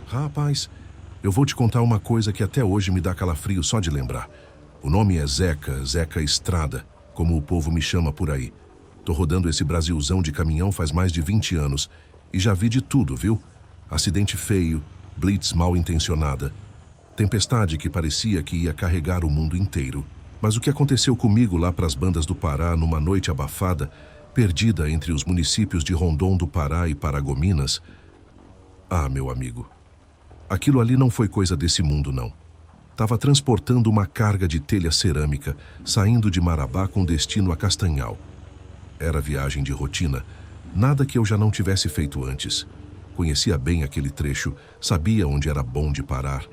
Rapaz, eu vou te contar uma coisa que até hoje me dá calafrio só de lembrar. O nome é Zeca Estrada, como o povo me chama por aí. Tô rodando esse Brasilzão de caminhão faz mais de 20 anos e já vi de tudo, viu? Acidente feio, blitz mal intencionada, tempestade que parecia que ia carregar o mundo inteiro. Mas o que aconteceu comigo lá pras bandas do Pará numa noite abafada, perdida entre os municípios de Rondon do Pará e Paragominas? Ah, meu amigo, aquilo ali não foi coisa desse mundo, não. Tava transportando uma carga de telha cerâmica, saindo de Marabá com destino a Castanhal. Era viagem de rotina, nada que eu já não tivesse feito antes. Conhecia bem aquele trecho, sabia onde era bom de parar,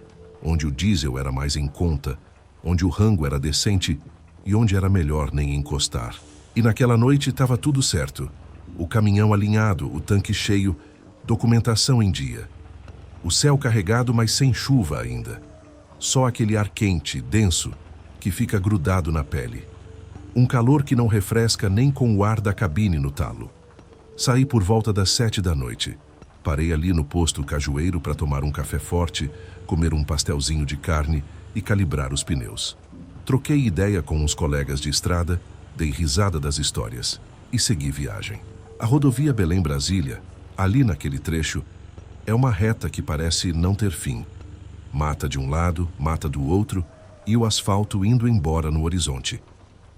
onde o diesel era mais em conta, onde o rango era decente e onde era melhor nem encostar. E naquela noite estava tudo certo. O caminhão alinhado, o tanque cheio, documentação em dia. O céu carregado, mas sem chuva ainda. Só aquele ar quente, denso, que fica grudado na pele. Um calor que não refresca nem com o ar da cabine no talo. Saí por volta das 7 da noite. Parei ali no posto Cajueiro para tomar um café forte, comer um pastelzinho de carne e calibrar os pneus. Troquei ideia com uns colegas de estrada, dei risada das histórias e segui viagem. A rodovia Belém-Brasília, ali naquele trecho, é uma reta que parece não ter fim. Mata de um lado, mata do outro e o asfalto indo embora no horizonte.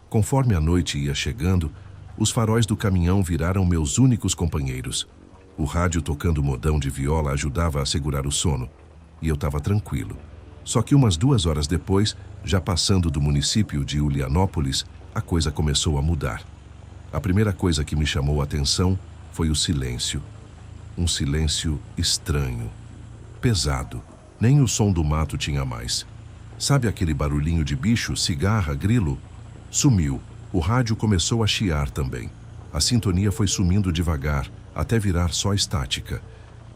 Conforme a noite ia chegando, os faróis do caminhão viraram meus únicos companheiros. O rádio tocando modão de viola ajudava a segurar o sono, e eu estava tranquilo. Só que umas 2 horas depois, já passando do município de Ulianópolis, a coisa começou a mudar. A primeira coisa que me chamou a atenção foi o silêncio. Um silêncio estranho, pesado. Nem o som do mato tinha mais. Sabe aquele barulhinho de bicho, cigarra, grilo? Sumiu. O rádio começou a chiar também. A sintonia foi sumindo devagar, até virar só estática.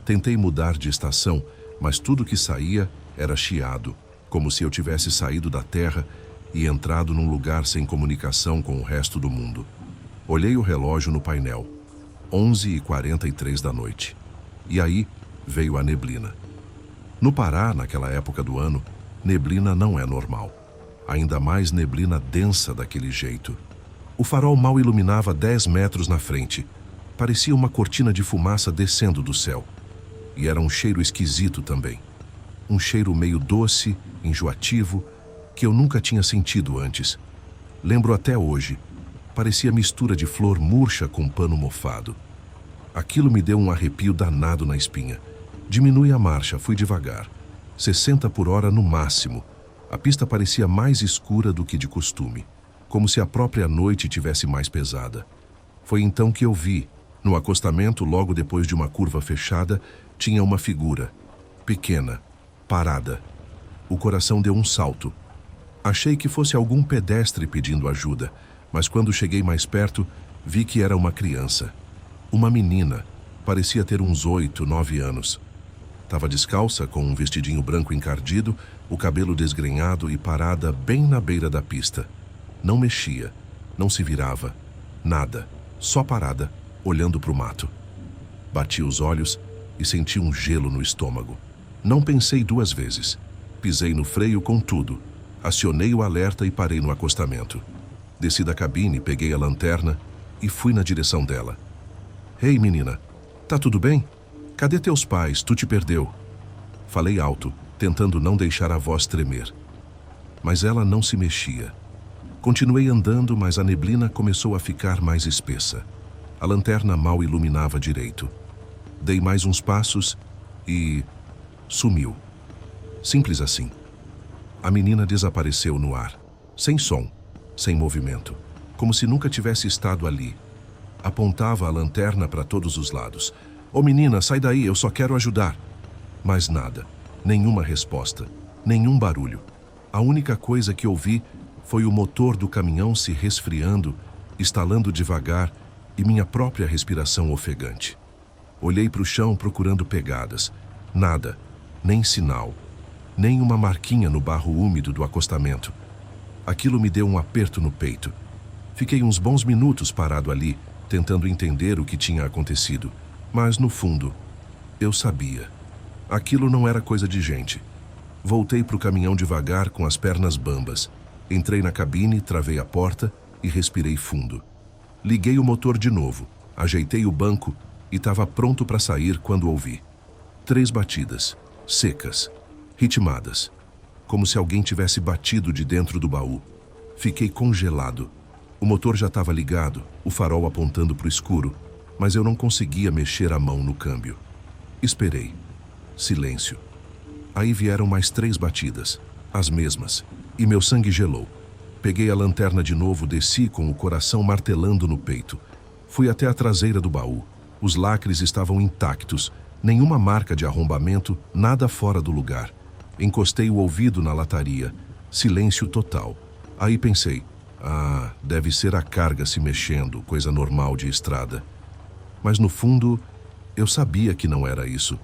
Tentei mudar de estação, mas tudo que saía era chiado, como se eu tivesse saído da terra e entrado num lugar sem comunicação com o resto do mundo. Olhei o relógio no painel. 11h43 da noite. E aí veio a neblina. No Pará, naquela época do ano, neblina não é normal. Ainda mais neblina densa daquele jeito. O farol mal iluminava 10 metros na frente. Parecia uma cortina de fumaça descendo do céu. E era um cheiro esquisito também. Um cheiro meio doce, enjoativo, que eu nunca tinha sentido antes. Lembro até hoje. Parecia mistura de flor murcha com pano mofado. Aquilo me deu um arrepio danado na espinha. Diminui a marcha, fui devagar. 60 por hora no máximo. A pista parecia mais escura do que de costume, como se a própria noite tivesse mais pesada. Foi então que eu vi, no acostamento, logo depois de uma curva fechada, tinha uma figura, pequena, parada. O coração deu um salto. Achei que fosse algum pedestre pedindo ajuda, mas quando cheguei mais perto, vi que era uma criança. Uma menina, parecia ter uns 8, 9 anos. Estava descalça, com um vestidinho branco encardido, o cabelo desgrenhado e parada bem na beira da pista. Não mexia, não se virava, nada, só parada, olhando para o mato. Bati os olhos e senti um gelo no estômago. Não pensei 2 vezes. Pisei no freio com tudo. Acionei o alerta e parei no acostamento. Desci da cabine, peguei a lanterna e fui na direção dela. Ei, menina, tá tudo bem? Cadê teus pais? Tu te perdeu. Falei alto, tentando não deixar a voz tremer. Mas ela não se mexia. Continuei andando, mas a neblina começou a ficar mais espessa. A lanterna mal iluminava direito. Dei mais uns passos e... sumiu. Simples assim. A menina desapareceu no ar, sem som, sem movimento, como se nunca tivesse estado ali. Apontava a lanterna para todos os lados. Ô menina, sai daí, eu só quero ajudar. Mas nada, nenhuma resposta, nenhum barulho. A única coisa que ouvi foi o motor do caminhão se resfriando, estalando devagar e minha própria respiração ofegante. Olhei para o chão procurando pegadas. Nada, nem sinal, nem uma marquinha no barro úmido do acostamento. Aquilo me deu um aperto no peito. Fiquei uns bons minutos parado ali, tentando entender o que tinha acontecido. Mas, no fundo, eu sabia. Aquilo não era coisa de gente. Voltei para o caminhão devagar com as pernas bambas. Entrei na cabine, travei a porta e respirei fundo. Liguei o motor de novo, ajeitei o banco e estava pronto para sair quando ouvi 3 batidas, secas, ritmadas, como se alguém tivesse batido de dentro do baú. Fiquei congelado. O motor já estava ligado, o farol apontando para o escuro, mas eu não conseguia mexer a mão no câmbio. Esperei. Silêncio. Aí vieram mais 3 batidas, as mesmas, e meu sangue gelou. Peguei a lanterna de novo, desci com o coração martelando no peito. Fui até a traseira do baú. Os lacres estavam intactos, nenhuma marca de arrombamento, nada fora do lugar. Encostei o ouvido na lataria. Silêncio total. Aí pensei, deve ser a carga se mexendo, coisa normal de estrada. Mas no fundo, eu sabia que não era isso.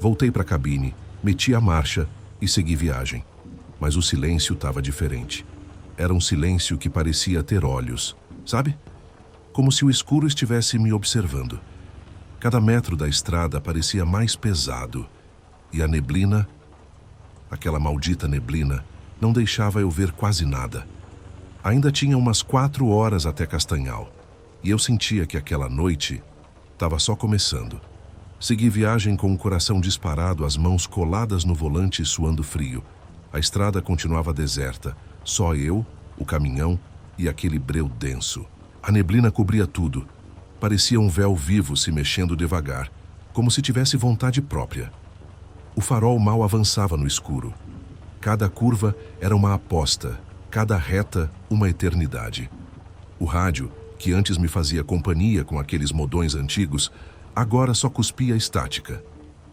Voltei para a cabine, meti a marcha e segui viagem. Mas o silêncio estava diferente. Era um silêncio que parecia ter olhos, sabe? Como se o escuro estivesse me observando. Cada metro da estrada parecia mais pesado. E a neblina, aquela maldita neblina, não deixava eu ver quase nada. Ainda tinha umas 4 horas até Castanhal. E eu sentia que aquela noite estava só começando. Segui viagem com o coração disparado, as mãos coladas no volante, suando frio. A estrada continuava deserta. Só eu, o caminhão e aquele breu denso. A neblina cobria tudo. Parecia um véu vivo se mexendo devagar, como se tivesse vontade própria. O farol mal avançava no escuro. Cada curva era uma aposta, cada reta uma eternidade. O rádio, que antes me fazia companhia com aqueles modões antigos, agora só cuspia estática.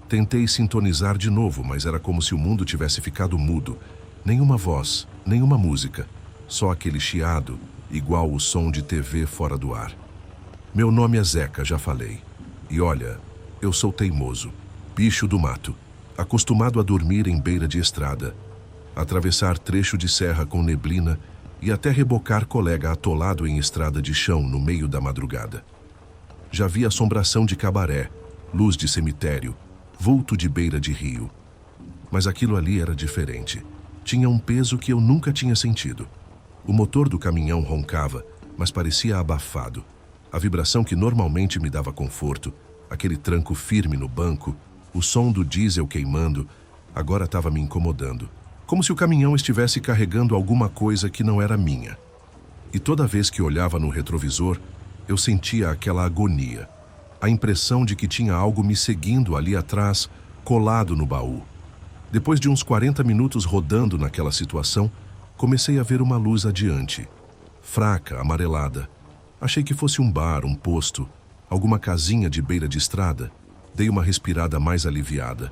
Tentei sintonizar de novo, mas era como se o mundo tivesse ficado mudo. Nenhuma voz, nenhuma música, só aquele chiado, igual o som de TV fora do ar. Meu nome é Zeca, já falei. E olha, eu sou teimoso, bicho do mato, acostumado a dormir em beira de estrada, atravessar trecho de serra com neblina e até rebocar colega atolado em estrada de chão no meio da madrugada. Já vi assombração de cabaré, luz de cemitério, vulto de beira de rio. Mas aquilo ali era diferente. Tinha um peso que eu nunca tinha sentido. O motor do caminhão roncava, mas parecia abafado. A vibração que normalmente me dava conforto, aquele tranco firme no banco, o som do diesel queimando, agora estava me incomodando. Como se o caminhão estivesse carregando alguma coisa que não era minha. E toda vez que olhava no retrovisor, eu sentia aquela agonia. A impressão de que tinha algo me seguindo ali atrás, colado no baú. Depois de uns 40 minutos rodando naquela situação, comecei a ver uma luz adiante. Fraca, amarelada. Achei que fosse um bar, um posto, alguma casinha de beira de estrada. Dei uma respirada mais aliviada.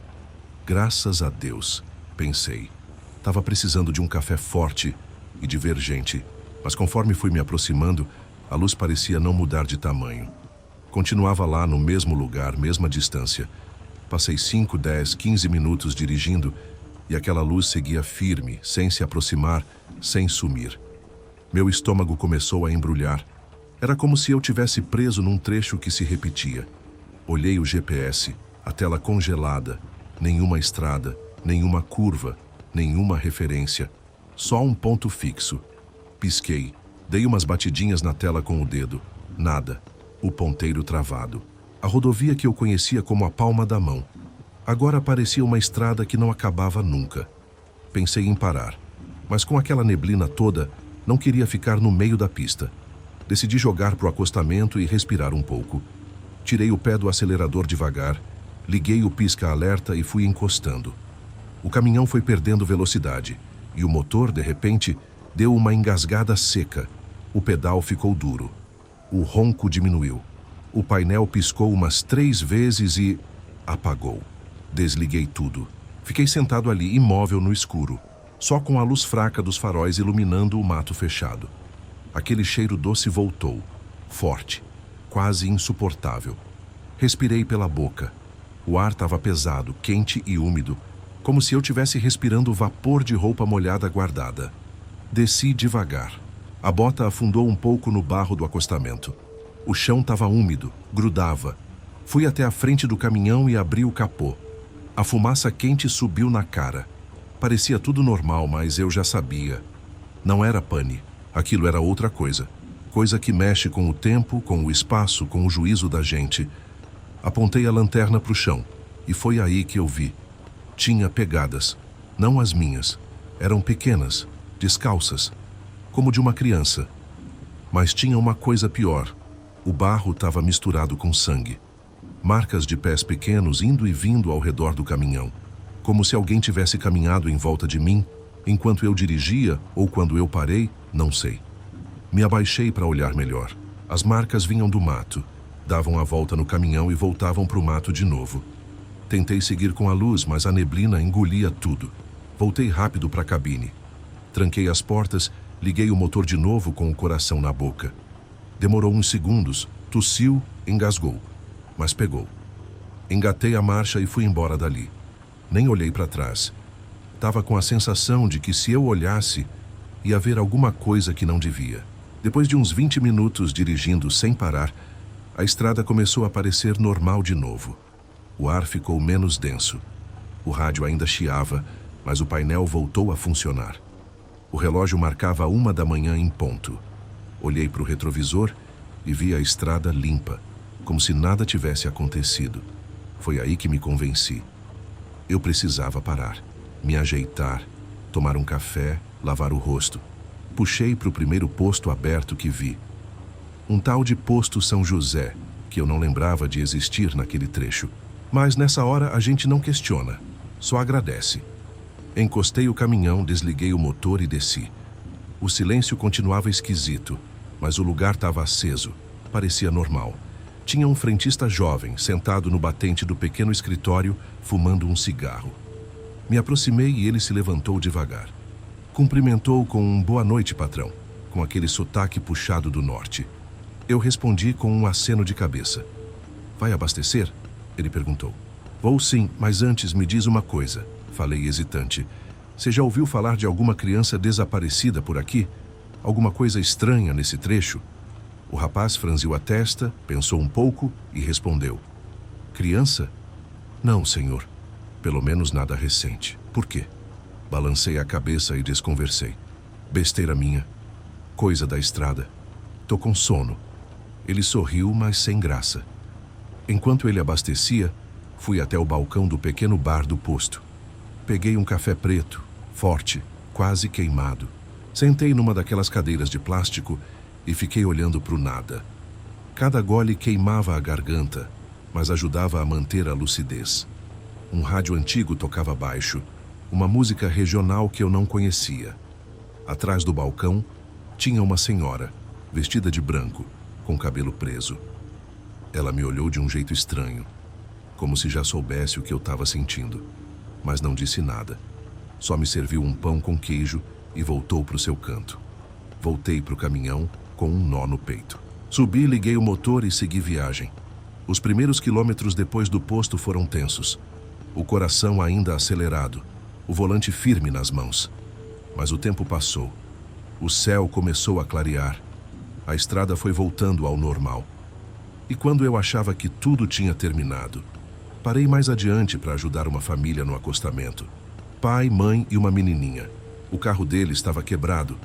Graças a Deus, pensei. Estava precisando de um café forte e divergente, mas conforme fui me aproximando, a luz parecia não mudar de tamanho. Continuava lá no mesmo lugar, mesma distância. Passei 5, 10, 15 minutos dirigindo e aquela luz seguia firme, sem se aproximar, sem sumir. Meu estômago começou a embrulhar. Era como se eu tivesse preso num trecho que se repetia. Olhei o GPS, a tela congelada, nenhuma estrada, nenhuma curva, nenhuma referência, só um ponto fixo. Pisquei, dei umas batidinhas na tela com o dedo. Nada. O ponteiro travado. A rodovia que eu conhecia como a palma da mão. Agora parecia uma estrada que não acabava nunca. Pensei em parar, mas com aquela neblina toda, não queria ficar no meio da pista. Decidi jogar pro acostamento e respirar um pouco. Tirei o pé do acelerador devagar, liguei o pisca-alerta e fui encostando. O caminhão foi perdendo velocidade e o motor, de repente, deu uma engasgada seca. O pedal ficou duro. O ronco diminuiu. O painel piscou umas 3 vezes e apagou. Desliguei tudo. Fiquei sentado ali, imóvel no escuro, só com a luz fraca dos faróis iluminando o mato fechado. Aquele cheiro doce voltou, forte, quase insuportável. Respirei pela boca. O ar estava pesado, quente e úmido, como se eu tivesse respirando vapor de roupa molhada guardada. Desci devagar. A bota afundou um pouco no barro do acostamento. O chão estava úmido, grudava. Fui até a frente do caminhão e abri o capô. A fumaça quente subiu na cara. Parecia tudo normal, mas eu já sabia. Não era pane. Aquilo era outra coisa. Coisa que mexe com o tempo, com o espaço, com o juízo da gente. Apontei a lanterna para o chão. E foi aí que eu vi. Tinha pegadas. Não as minhas. Eram pequenas, descalças, como de uma criança. Mas tinha uma coisa pior. O barro estava misturado com sangue. Marcas de pés pequenos indo e vindo ao redor do caminhão. Como se alguém tivesse caminhado em volta de mim, enquanto eu dirigia ou quando eu parei, não sei. Me abaixei para olhar melhor. As marcas vinham do mato. Davam a volta no caminhão e voltavam para o mato de novo. Tentei seguir com a luz, mas a neblina engolia tudo. Voltei rápido para a cabine. Tranquei as portas, liguei o motor de novo com o coração na boca. Demorou uns segundos, tossiu, engasgou, mas pegou. Engatei a marcha e fui embora dali. Nem olhei para trás. Tava com a sensação de que se eu olhasse, ia ver alguma coisa que não devia. Depois de uns 20 minutos dirigindo sem parar, a estrada começou a parecer normal de novo. O ar ficou menos denso. O rádio ainda chiava, mas o painel voltou a funcionar. O relógio marcava 1h em ponto. Olhei para o retrovisor e vi a estrada limpa, como se nada tivesse acontecido. Foi aí que me convenci. Eu precisava parar, me ajeitar, tomar um café, lavar o rosto. Puxei para o primeiro posto aberto que vi. Um tal de Posto São José, que eu não lembrava de existir naquele trecho. Mas nessa hora a gente não questiona, só agradece. Encostei o caminhão, desliguei o motor e desci. O silêncio continuava esquisito, mas o lugar estava aceso, parecia normal. Tinha um frentista jovem, sentado no batente do pequeno escritório, fumando um cigarro. Me aproximei e ele se levantou devagar. Cumprimentou com um boa noite, patrão, com aquele sotaque puxado do norte. Eu respondi com um aceno de cabeça. Vai abastecer? Ele perguntou. Vou sim, mas antes me diz uma coisa, falei hesitante. Você já ouviu falar de alguma criança desaparecida por aqui? Alguma coisa estranha nesse trecho? O rapaz franziu a testa, pensou um pouco e respondeu. Criança? Não, senhor. Pelo menos nada recente. Por quê? Balancei a cabeça e desconversei. Besteira minha. Coisa da estrada. Tô com sono. Ele sorriu, mas sem graça. Enquanto ele abastecia, fui até o balcão do pequeno bar do posto. Peguei um café preto, forte, quase queimado. Sentei numa daquelas cadeiras de plástico e fiquei olhando para o nada. Cada gole queimava a garganta, mas ajudava a manter a lucidez. Um rádio antigo tocava baixo, uma música regional que eu não conhecia. Atrás do balcão, tinha uma senhora, vestida de branco, com cabelo preso. Ela me olhou de um jeito estranho, como se já soubesse o que eu estava sentindo, mas não disse nada. Só me serviu um pão com queijo e voltou para o seu canto. Voltei para o caminhão com um nó no peito. Subi, liguei o motor e segui viagem. Os primeiros quilômetros depois do posto foram tensos. O coração ainda acelerado, o volante firme nas mãos. Mas o tempo passou. O céu começou a clarear. A estrada foi voltando ao normal. E quando eu achava que tudo tinha terminado, parei mais adiante para ajudar uma família no acostamento. Pai, mãe e uma menininha. O carro dele estava quebrado.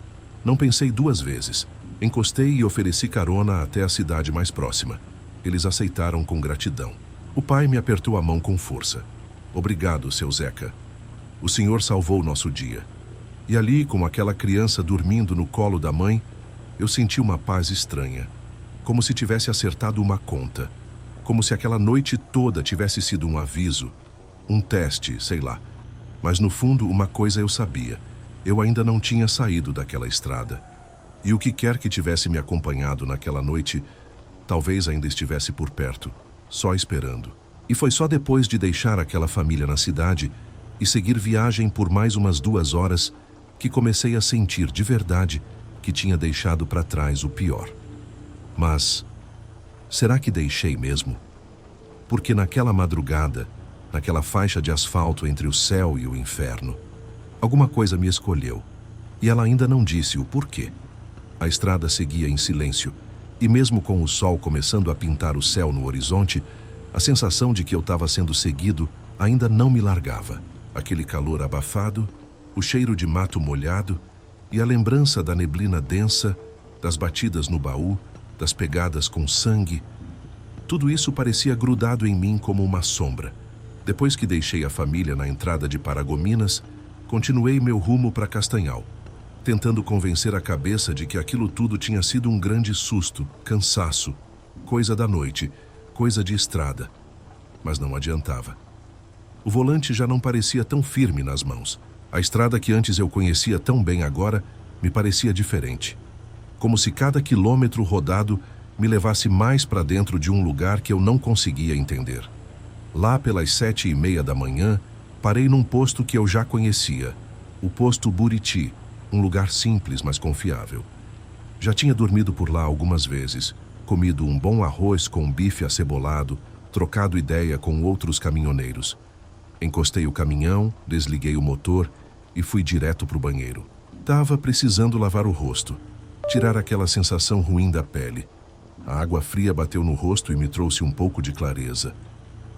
Não pensei duas vezes. Encostei e ofereci carona até a cidade mais próxima. Eles aceitaram com gratidão. O pai me apertou a mão com força. Obrigado, seu Zeca. O senhor salvou nosso dia. E ali, com aquela criança dormindo no colo da mãe, eu senti uma paz estranha. Como se tivesse acertado uma conta. Como se aquela noite toda tivesse sido um aviso. Um teste, sei lá. Mas no fundo, uma coisa eu sabia. Eu ainda não tinha saído daquela estrada. E o que quer que tivesse me acompanhado naquela noite, talvez ainda estivesse por perto, só esperando. E foi só depois de deixar aquela família na cidade e seguir viagem por mais umas 2 horas que comecei a sentir de verdade que tinha deixado para trás o pior. Mas, será que deixei mesmo? Porque naquela madrugada, naquela faixa de asfalto entre o céu e o inferno, alguma coisa me escolheu, e ela ainda não disse o porquê. A estrada seguia em silêncio, e mesmo com o sol começando a pintar o céu no horizonte, a sensação de que eu estava sendo seguido ainda não me largava. Aquele calor abafado, o cheiro de mato molhado e a lembrança da neblina densa, das batidas no baú, das pegadas com sangue. Tudo isso parecia grudado em mim como uma sombra. Depois que deixei a família na entrada de Paragominas, continuei meu rumo para Castanhal, tentando convencer a cabeça de que aquilo tudo tinha sido um grande susto, cansaço, coisa da noite, coisa de estrada. Mas não adiantava. O volante já não parecia tão firme nas mãos. A estrada que antes eu conhecia tão bem agora me parecia diferente. Como se cada quilômetro rodado me levasse mais para dentro de um lugar que eu não conseguia entender. Lá pelas 7h30 da manhã, parei num posto que eu já conhecia, o posto Buriti, um lugar simples, mas confiável. Já tinha dormido por lá algumas vezes, comido um bom arroz com bife acebolado, trocado ideia com outros caminhoneiros. Encostei o caminhão, desliguei o motor e fui direto para o banheiro. Tava precisando lavar o rosto, tirar aquela sensação ruim da pele. A água fria bateu no rosto e me trouxe um pouco de clareza.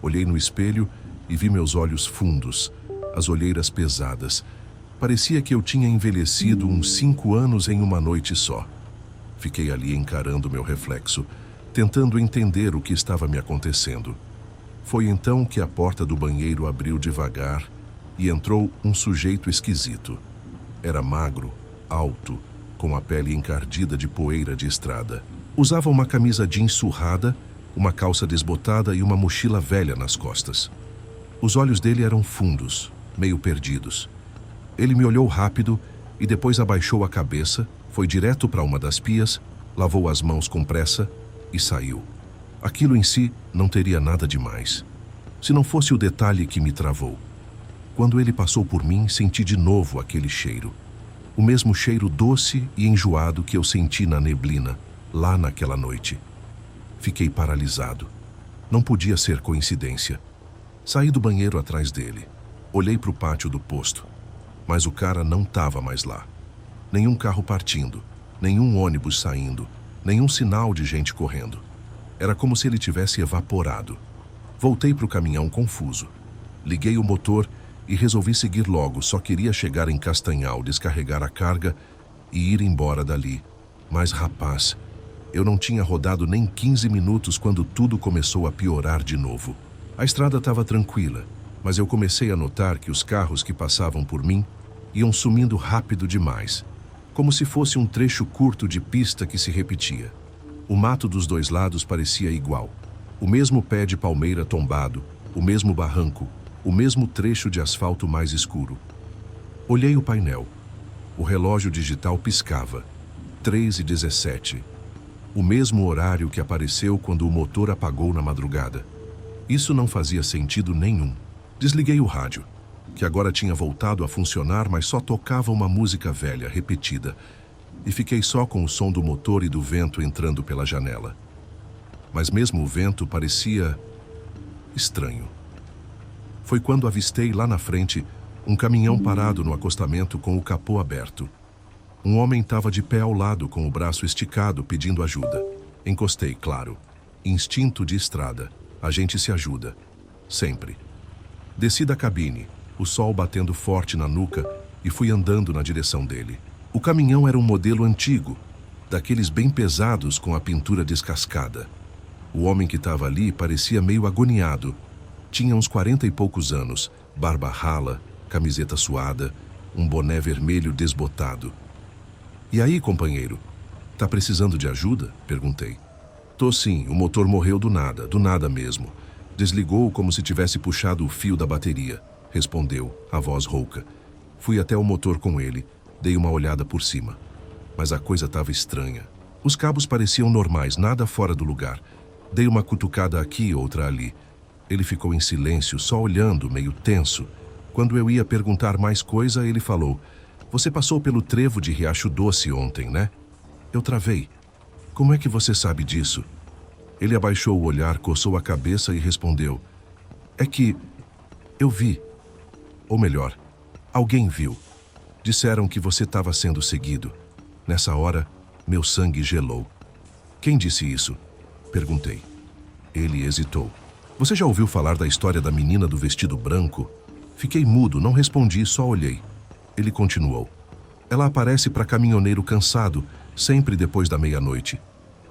Olhei no espelho e vi meus olhos fundos, as olheiras pesadas. Parecia que eu tinha envelhecido uns 5 anos em uma noite só. Fiquei ali encarando meu reflexo, tentando entender o que estava me acontecendo. Foi então que a porta do banheiro abriu devagar e entrou um sujeito esquisito. Era magro, alto, com a pele encardida de poeira de estrada. Usava uma camisa jeans surrada, uma calça desbotada e uma mochila velha nas costas. Os olhos dele eram fundos, meio perdidos. Ele me olhou rápido e depois abaixou a cabeça, foi direto para uma das pias, lavou as mãos com pressa e saiu. Aquilo em si não teria nada demais, se não fosse o detalhe que me travou. Quando ele passou por mim, senti de novo aquele cheiro. O mesmo cheiro doce e enjoado que eu senti na neblina, lá naquela noite. Fiquei paralisado. Não podia ser coincidência. Saí do banheiro atrás dele. Olhei para o pátio do posto. Mas o cara não estava mais lá. Nenhum carro partindo, nenhum ônibus saindo, nenhum sinal de gente correndo. Era como se ele tivesse evaporado. Voltei para o caminhão confuso. Liguei o motor e resolvi seguir logo. Só queria chegar em Castanhal, descarregar a carga e ir embora dali. Mas, rapaz, eu não tinha rodado nem 15 minutos quando tudo começou a piorar de novo. A estrada estava tranquila, mas eu comecei a notar que os carros que passavam por mim iam sumindo rápido demais, como se fosse um trecho curto de pista que se repetia. O mato dos dois lados parecia igual. O mesmo pé de palmeira tombado, o mesmo barranco, o mesmo trecho de asfalto mais escuro. Olhei o painel. O relógio digital piscava. 3h17. O mesmo horário que apareceu quando o motor apagou na madrugada. Isso não fazia sentido nenhum. Desliguei o rádio, que agora tinha voltado a funcionar, mas só tocava uma música velha, repetida, e fiquei só com o som do motor e do vento entrando pela janela. Mas mesmo o vento parecia estranho. Foi quando avistei lá na frente um caminhão parado no acostamento com o capô aberto. Um homem estava de pé ao lado com o braço esticado pedindo ajuda. Encostei, claro. Instinto de estrada. A gente se ajuda. Sempre. Desci da cabine, o sol batendo forte na nuca, e fui andando na direção dele. O caminhão era um modelo antigo, daqueles bem pesados com a pintura descascada. O homem que estava ali parecia meio agoniado. Tinha uns 40 e poucos anos, barba rala, camiseta suada, um boné vermelho desbotado. "E aí, companheiro? Tá precisando de ajuda?" perguntei. "Tô sim, o motor morreu do nada mesmo. Desligou como se tivesse puxado o fio da bateria", respondeu, a voz rouca. Fui até o motor com ele, dei uma olhada por cima. Mas a coisa estava estranha. Os cabos pareciam normais, nada fora do lugar. Dei uma cutucada aqui, outra ali. Ele ficou em silêncio, só olhando, meio tenso. Quando eu ia perguntar mais coisa, ele falou: "Você passou pelo trevo de Riacho Doce ontem, né?" Eu travei. "Como é que você sabe disso?" Ele abaixou o olhar, coçou a cabeça e respondeu: "É que eu vi. Ou melhor, alguém viu. Disseram que você estava sendo seguido." Nessa hora, meu sangue gelou. "Quem disse isso?" perguntei. Ele hesitou. Você já ouviu falar da história da menina do vestido branco? Fiquei mudo, não respondi, só olhei. Ele continuou. Ela aparece para caminhoneiro cansado, sempre depois da meia-noite.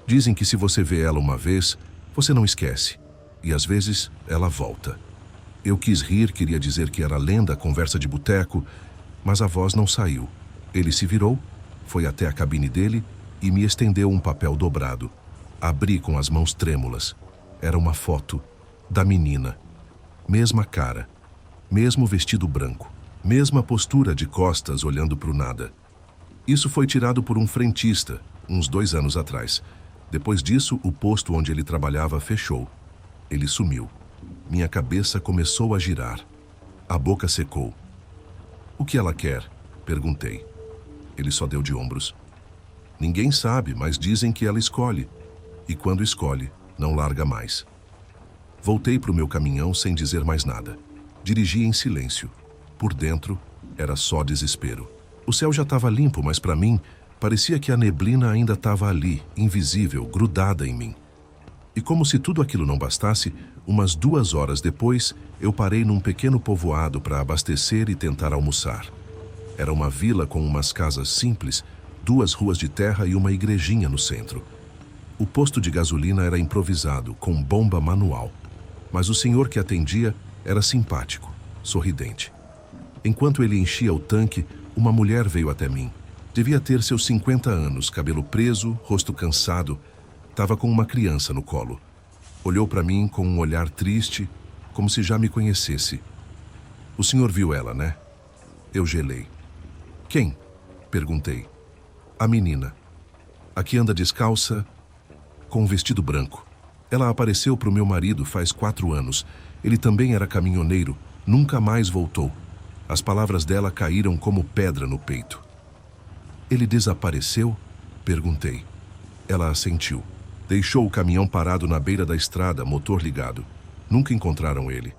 Dizem que se você vê ela uma vez, você não esquece. E às vezes, ela volta. Eu quis rir, queria dizer que era lenda, conversa de boteco, mas a voz não saiu. Ele se virou, foi até a cabine dele e me estendeu um papel dobrado. Abri com as mãos trêmulas. Era uma foto da menina. Mesma cara, mesmo vestido branco, mesma postura de costas olhando para o nada. Isso foi tirado por um frentista, uns 2 anos atrás. Depois disso, o posto onde ele trabalhava fechou. Ele sumiu. Minha cabeça começou a girar. A boca secou. O que ela quer? Perguntei. Ele só deu de ombros. Ninguém sabe, mas dizem que ela escolhe. E quando escolhe, não larga mais. Voltei para o meu caminhão sem dizer mais nada. Dirigi em silêncio. Por dentro, era só desespero. O céu já estava limpo, mas para mim, parecia que a neblina ainda estava ali, invisível, grudada em mim. E como se tudo aquilo não bastasse, umas 2 horas depois, eu parei num pequeno povoado para abastecer e tentar almoçar. Era uma vila com umas casas simples, 2 ruas de terra e uma igrejinha no centro. O posto de gasolina era improvisado, com bomba manual. Mas o senhor que atendia era simpático, sorridente. Enquanto ele enchia o tanque, uma mulher veio até mim. Devia ter seus 50 anos, cabelo preso, rosto cansado. Estava com uma criança no colo. Olhou para mim com um olhar triste, como se já me conhecesse. O senhor viu ela, né? Eu gelei. Quem? Perguntei. A menina. A que anda descalça, com um vestido branco. Ela apareceu para o meu marido faz 4 anos. Ele também era caminhoneiro, nunca mais voltou. As palavras dela caíram como pedra no peito. Ele desapareceu? Perguntei. Ela assentiu. Deixou o caminhão parado na beira da estrada, motor ligado. Nunca encontraram ele.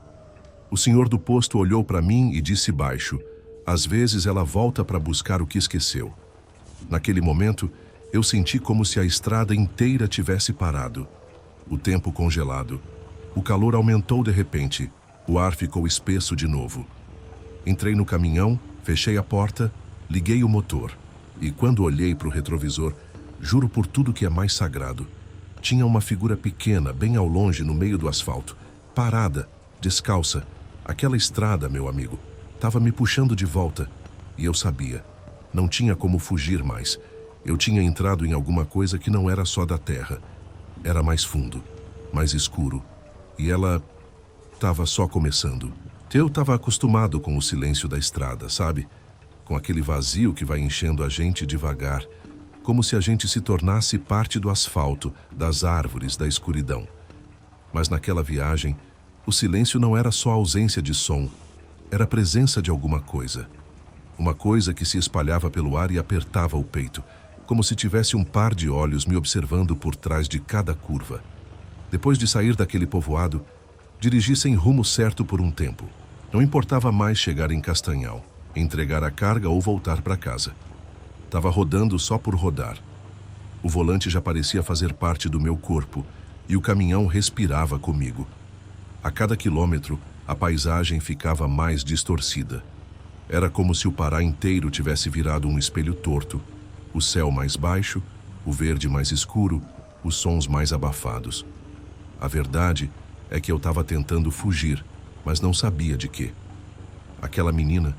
O senhor do posto olhou para mim e disse baixo: às vezes ela volta para buscar o que esqueceu. Naquele momento, eu senti como se a estrada inteira tivesse parado. O tempo congelado. O calor aumentou de repente. O ar ficou espesso de novo. Entrei no caminhão, fechei a porta, liguei o motor. E quando olhei para o retrovisor, juro por tudo que é mais sagrado, tinha uma figura pequena, bem ao longe, no meio do asfalto. Parada, descalça. Aquela estrada, meu amigo, estava me puxando de volta. E eu sabia. Não tinha como fugir mais. Eu tinha entrado em alguma coisa que não era só da terra. Era mais fundo, mais escuro. E ela estava só começando. Eu estava acostumado com o silêncio da estrada, sabe? Com aquele vazio que vai enchendo a gente devagar, como se a gente se tornasse parte do asfalto, das árvores, da escuridão. Mas naquela viagem, o silêncio não era só ausência de som, era a presença de alguma coisa. Uma coisa que se espalhava pelo ar e apertava o peito, como se tivesse um par de olhos me observando por trás de cada curva. Depois de sair daquele povoado, dirigi sem rumo certo por um tempo. Não importava mais chegar em Castanhal, entregar a carga ou voltar para casa. Estava rodando só por rodar. O volante já parecia fazer parte do meu corpo e o caminhão respirava comigo. A cada quilômetro, a paisagem ficava mais distorcida. Era como se o Pará inteiro tivesse virado um espelho torto. O céu mais baixo, o verde mais escuro, os sons mais abafados. A verdade é que eu estava tentando fugir, mas não sabia de quê. Aquela menina,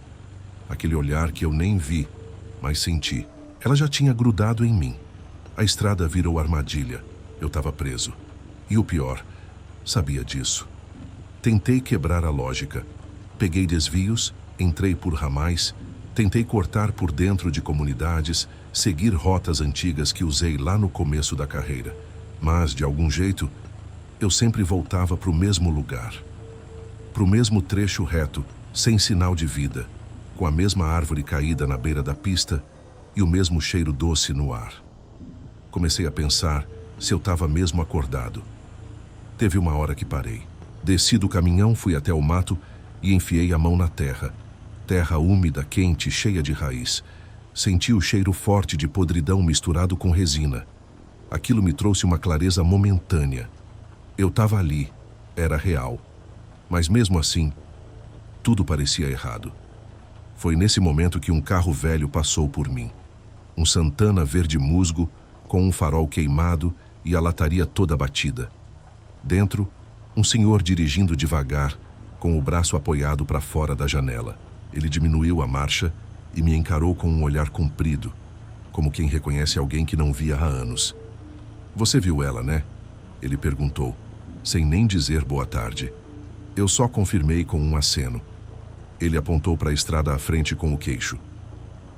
aquele olhar que eu nem vi, mas senti. Ela já tinha grudado em mim. A estrada virou armadilha. Eu estava preso. E o pior, sabia disso. Tentei quebrar a lógica. Peguei desvios, entrei por ramais, tentei cortar por dentro de comunidades, seguir rotas antigas que usei lá no começo da carreira. Mas, de algum jeito, eu sempre voltava para o mesmo lugar. Para o mesmo trecho reto, sem sinal de vida, com a mesma árvore caída na beira da pista e o mesmo cheiro doce no ar. Comecei a pensar se eu estava mesmo acordado. Teve uma hora que parei. Desci do caminhão, fui até o mato e enfiei a mão na terra. Terra úmida, quente, cheia de raiz. Senti o cheiro forte de podridão misturado com resina. Aquilo me trouxe uma clareza momentânea. Eu estava ali, Era real. Mas mesmo assim, tudo parecia errado. Foi nesse momento que um carro velho passou por mim. Um Santana verde musgo, com um farol queimado e a lataria toda batida. Dentro, um senhor dirigindo devagar, com o braço apoiado para fora da janela. Ele diminuiu a marcha e me encarou com um olhar comprido, como quem reconhece alguém que não via há anos. "Você viu ela, né?" Ele perguntou, sem nem dizer boa tarde. Eu só confirmei com um aceno. Ele apontou para a estrada à frente com o queixo.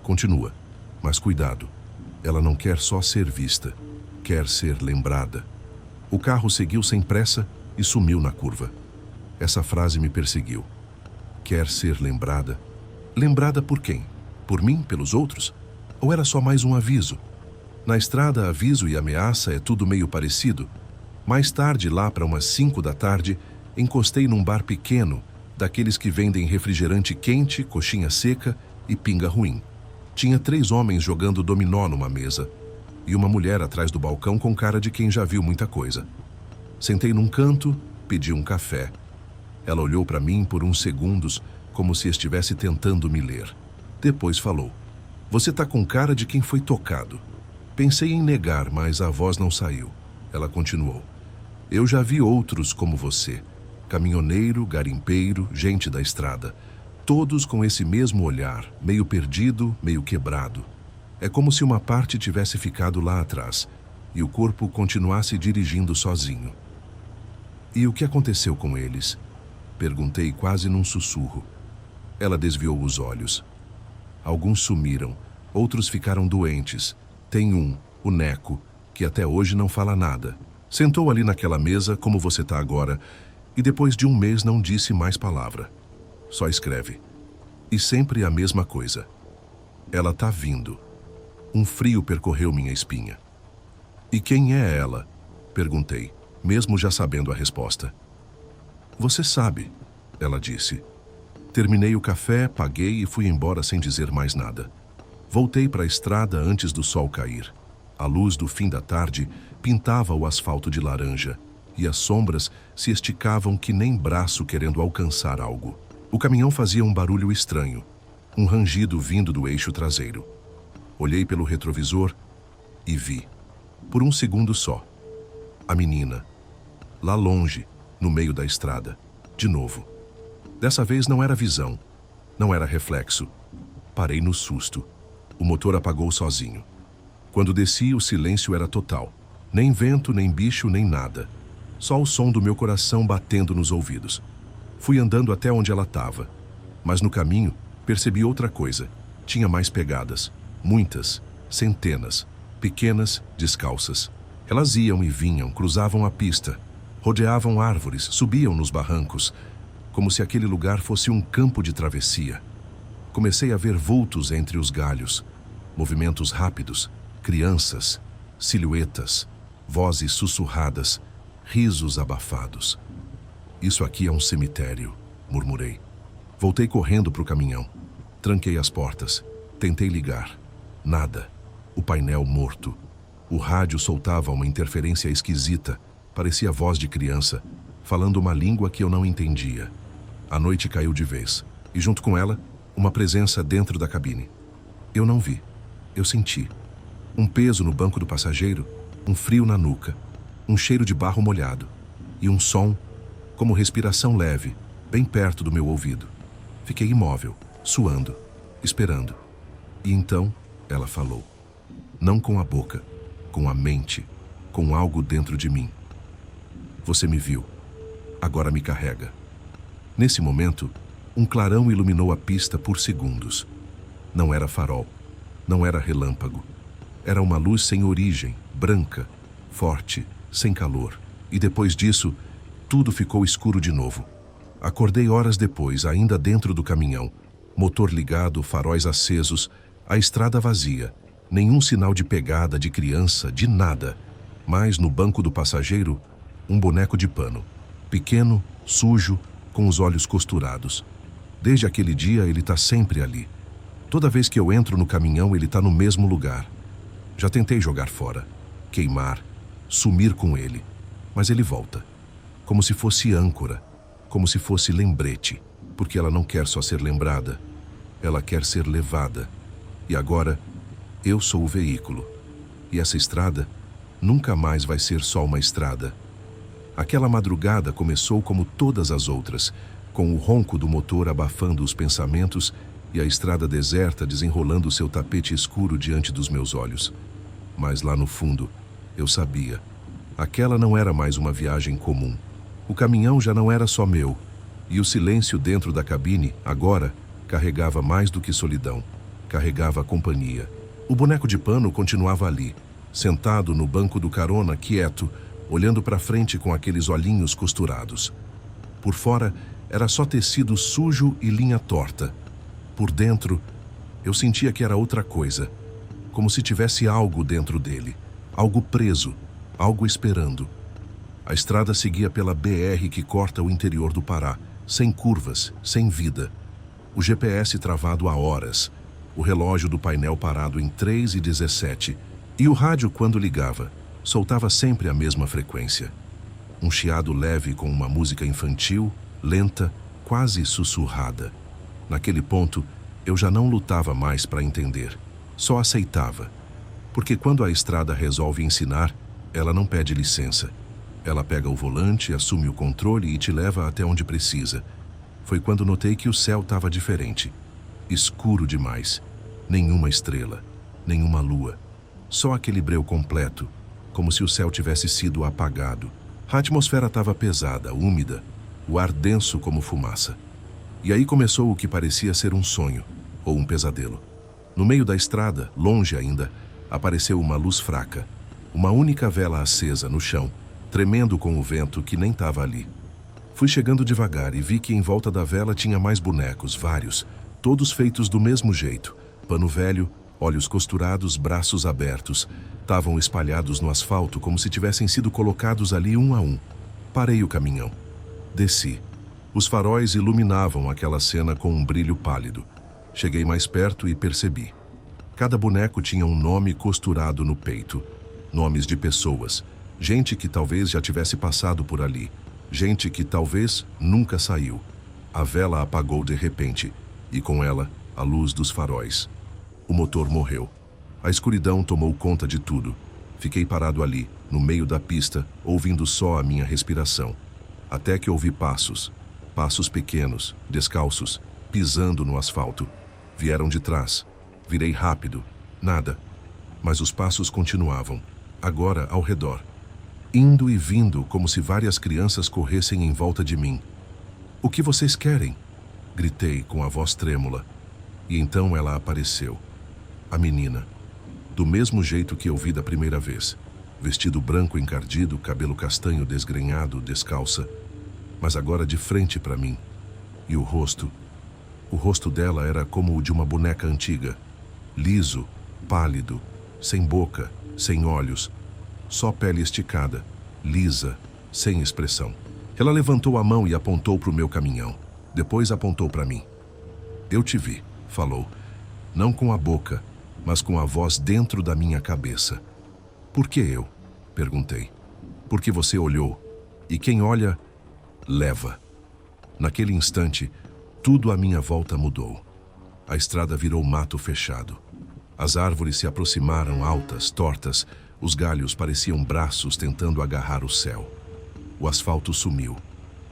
"Continua, mas cuidado. Ela não quer só ser vista, quer ser lembrada." O carro seguiu sem pressa e sumiu na curva. Essa frase me perseguiu. Quer ser lembrada? Lembrada por quem? Por mim? Pelos outros? Ou era só mais um aviso? Na estrada, aviso e ameaça é tudo meio parecido. Mais tarde, lá para umas 5 da tarde, encostei num bar pequeno, daqueles que vendem refrigerante quente, coxinha seca e pinga ruim. Tinha 3 homens jogando dominó numa mesa e uma mulher atrás do balcão com cara de quem já viu muita coisa. Sentei num canto, pedi um café. Ela olhou para mim por uns segundos, como se estivesse tentando me ler. Depois falou: "Você tá com cara de quem foi tocado." Pensei em negar, mas a voz não saiu. Ela continuou: "Eu já vi outros como você. Caminhoneiro, garimpeiro, gente da estrada. Todos com esse mesmo olhar, meio perdido, meio quebrado. É como se uma parte tivesse ficado lá atrás e o corpo continuasse dirigindo sozinho." "E o que aconteceu com eles?" Perguntei quase num sussurro. Ela desviou os olhos. "Alguns sumiram, outros ficaram doentes. Tem um, o Neco, que até hoje não fala nada. Sentou ali naquela mesa, como você está agora, e depois de um mês não disse mais palavra. Só escreve. E sempre a mesma coisa. Ela tá vindo." Um frio percorreu minha espinha. "E quem é ela?" Perguntei, mesmo já sabendo a resposta. "Você sabe," ela disse. Terminei o café, paguei e fui embora sem dizer mais nada. Voltei para a estrada antes do sol cair. A luz do fim da tarde pintava o asfalto de laranja e as sombras se esticavam que nem braço querendo alcançar algo. O caminhão fazia um barulho estranho, um rangido vindo do eixo traseiro. Olhei pelo retrovisor e vi, por um segundo só, a menina, lá longe, no meio da estrada, de novo. Dessa vez não era visão, não era reflexo. Parei no susto. O motor apagou sozinho. Quando desci, o silêncio era total. Nem vento, nem bicho, nem nada. Só o som do meu coração batendo nos ouvidos. Fui andando até onde ela estava. Mas no caminho, percebi outra coisa. Tinha mais pegadas. Muitas, centenas, pequenas, descalças. Elas iam e vinham, cruzavam a pista, rodeavam árvores, subiam nos barrancos, como se aquele lugar fosse um campo de travessia. Comecei a ver vultos entre os galhos, movimentos rápidos, crianças, silhuetas, vozes sussurradas, risos abafados. "Isso aqui é um cemitério", murmurei. Voltei correndo para o caminhão. Tranquei as portas. Tentei ligar. Nada. O painel morto. O rádio soltava uma interferência esquisita. Parecia voz de criança, falando uma língua que eu não entendia. A noite caiu de vez. E junto com ela, uma presença dentro da cabine. Eu não vi. Eu senti. Um peso no banco do passageiro, um frio na nuca, um cheiro de barro molhado e um som, como respiração leve, bem perto do meu ouvido. Fiquei imóvel, suando, esperando. E então, ela falou. Não com a boca, com a mente, com algo dentro de mim. "Você me viu. Agora me carrega." Nesse momento, um clarão iluminou a pista por segundos. Não era farol, não era relâmpago. Era uma luz sem origem, branca, forte, sem calor. E depois disso, tudo ficou escuro de novo. Acordei horas depois, ainda dentro do caminhão. Motor ligado, faróis acesos, a estrada vazia. Nenhum sinal de pegada, de criança, de nada. Mas no banco do passageiro, um boneco de pano. Pequeno, sujo, com os olhos costurados. Desde aquele dia, ele está sempre ali. Toda vez que eu entro no caminhão, ele está no mesmo lugar. Já tentei jogar fora, queimar, sumir com ele, mas ele volta. como se fosse âncora, como se fosse lembrete, porque ela não quer só ser lembrada, ela quer ser levada. E agora, eu sou o veículo. E essa estrada nunca mais vai ser só uma estrada. Aquela madrugada começou como todas as outras, com o ronco do motor abafando os pensamentos e a estrada deserta desenrolando seu tapete escuro diante dos meus olhos. Mas lá no fundo, eu sabia. Aquela não era mais uma viagem comum. O caminhão já não era só meu, e o silêncio dentro da cabine, agora, carregava mais do que solidão. Carregava companhia. O boneco de pano continuava ali, sentado no banco do carona, quieto, olhando para frente com aqueles olhinhos costurados. Por fora, era só tecido sujo e linha torta. Por dentro, eu sentia que era outra coisa, como se tivesse algo dentro dele, algo preso, algo esperando. A estrada seguia pela BR que corta o interior do Pará, sem curvas, sem vida. O GPS travado há horas, o relógio do painel parado em 3h17, e o rádio, quando ligava, soltava sempre a mesma frequência. Um chiado leve com uma música infantil, lenta, quase sussurrada. Naquele ponto, eu já não lutava mais para entender, só aceitava. Porque quando a estrada resolve ensinar, ela não pede licença. Ela pega o volante, assume o controle e te leva até onde precisa. Foi quando notei que o céu estava diferente. Escuro demais. Nenhuma estrela, nenhuma lua. Só aquele breu completo, como se o céu tivesse sido apagado. A atmosfera estava pesada, úmida, o ar denso como fumaça. E aí começou o que parecia ser um sonho, ou um pesadelo. No meio da estrada, longe ainda, apareceu uma luz fraca. Uma única vela acesa no chão, tremendo com o vento que nem estava ali. Fui chegando devagar e vi que em volta da vela tinha mais bonecos, vários, todos feitos do mesmo jeito. Pano velho, olhos costurados, braços abertos. Estavam espalhados no asfalto como se tivessem sido colocados ali um a um. Parei o caminhão. Desci. Os faróis iluminavam aquela cena com um brilho pálido. Cheguei mais perto e percebi. Cada boneco tinha um nome costurado no peito. Nomes de pessoas. Gente que talvez já tivesse passado por ali. Gente que talvez nunca saiu. A vela apagou de repente, e com ela, a luz dos faróis. O motor morreu. A escuridão tomou conta de tudo. Fiquei parado ali, no meio da pista, ouvindo só a minha respiração. Até que ouvi passos. Passos pequenos, descalços, pisando no asfalto. Vieram de trás. Virei rápido. Nada. Mas os passos continuavam, agora ao redor. Indo e vindo como se várias crianças corressem em volta de mim. "O que vocês querem?" Gritei com a voz trêmula. E então ela apareceu. A menina. Do mesmo jeito que eu vi da primeira vez. Vestido branco encardido, cabelo castanho desgrenhado, descalça. Mas agora de frente para mim. E o rosto dela era como o de uma boneca antiga. Liso, pálido, sem boca, sem olhos. Só pele esticada, lisa, sem expressão. Ela levantou a mão e apontou para o meu caminhão. Depois apontou para mim. "Eu te vi", falou. Não com a boca, mas com a voz dentro da minha cabeça. "Por que eu?" perguntei. "Porque você olhou. E quem olha, leva." Naquele instante, tudo à minha volta mudou. A estrada virou mato fechado. As árvores se aproximaram altas, tortas. Os galhos pareciam braços tentando agarrar o céu. O asfalto sumiu.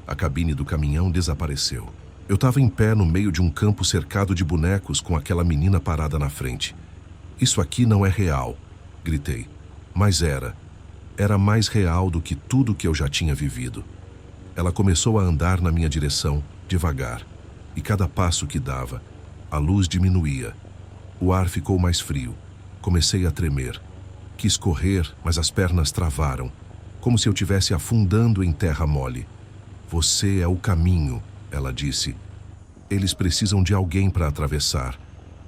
A cabine do caminhão desapareceu. Eu estava em pé no meio de um campo cercado de bonecos com aquela menina parada na frente. "Isso aqui não é real", gritei. Mas era. Era mais real do que tudo que eu já tinha vivido. Ela começou a andar na minha direção, devagar. E cada passo que dava, a luz diminuía. O ar ficou mais frio. Comecei a tremer. Quis correr, mas as pernas travaram, como se eu estivesse afundando em terra mole. "Você é o caminho", ela disse. "Eles precisam de alguém para atravessar.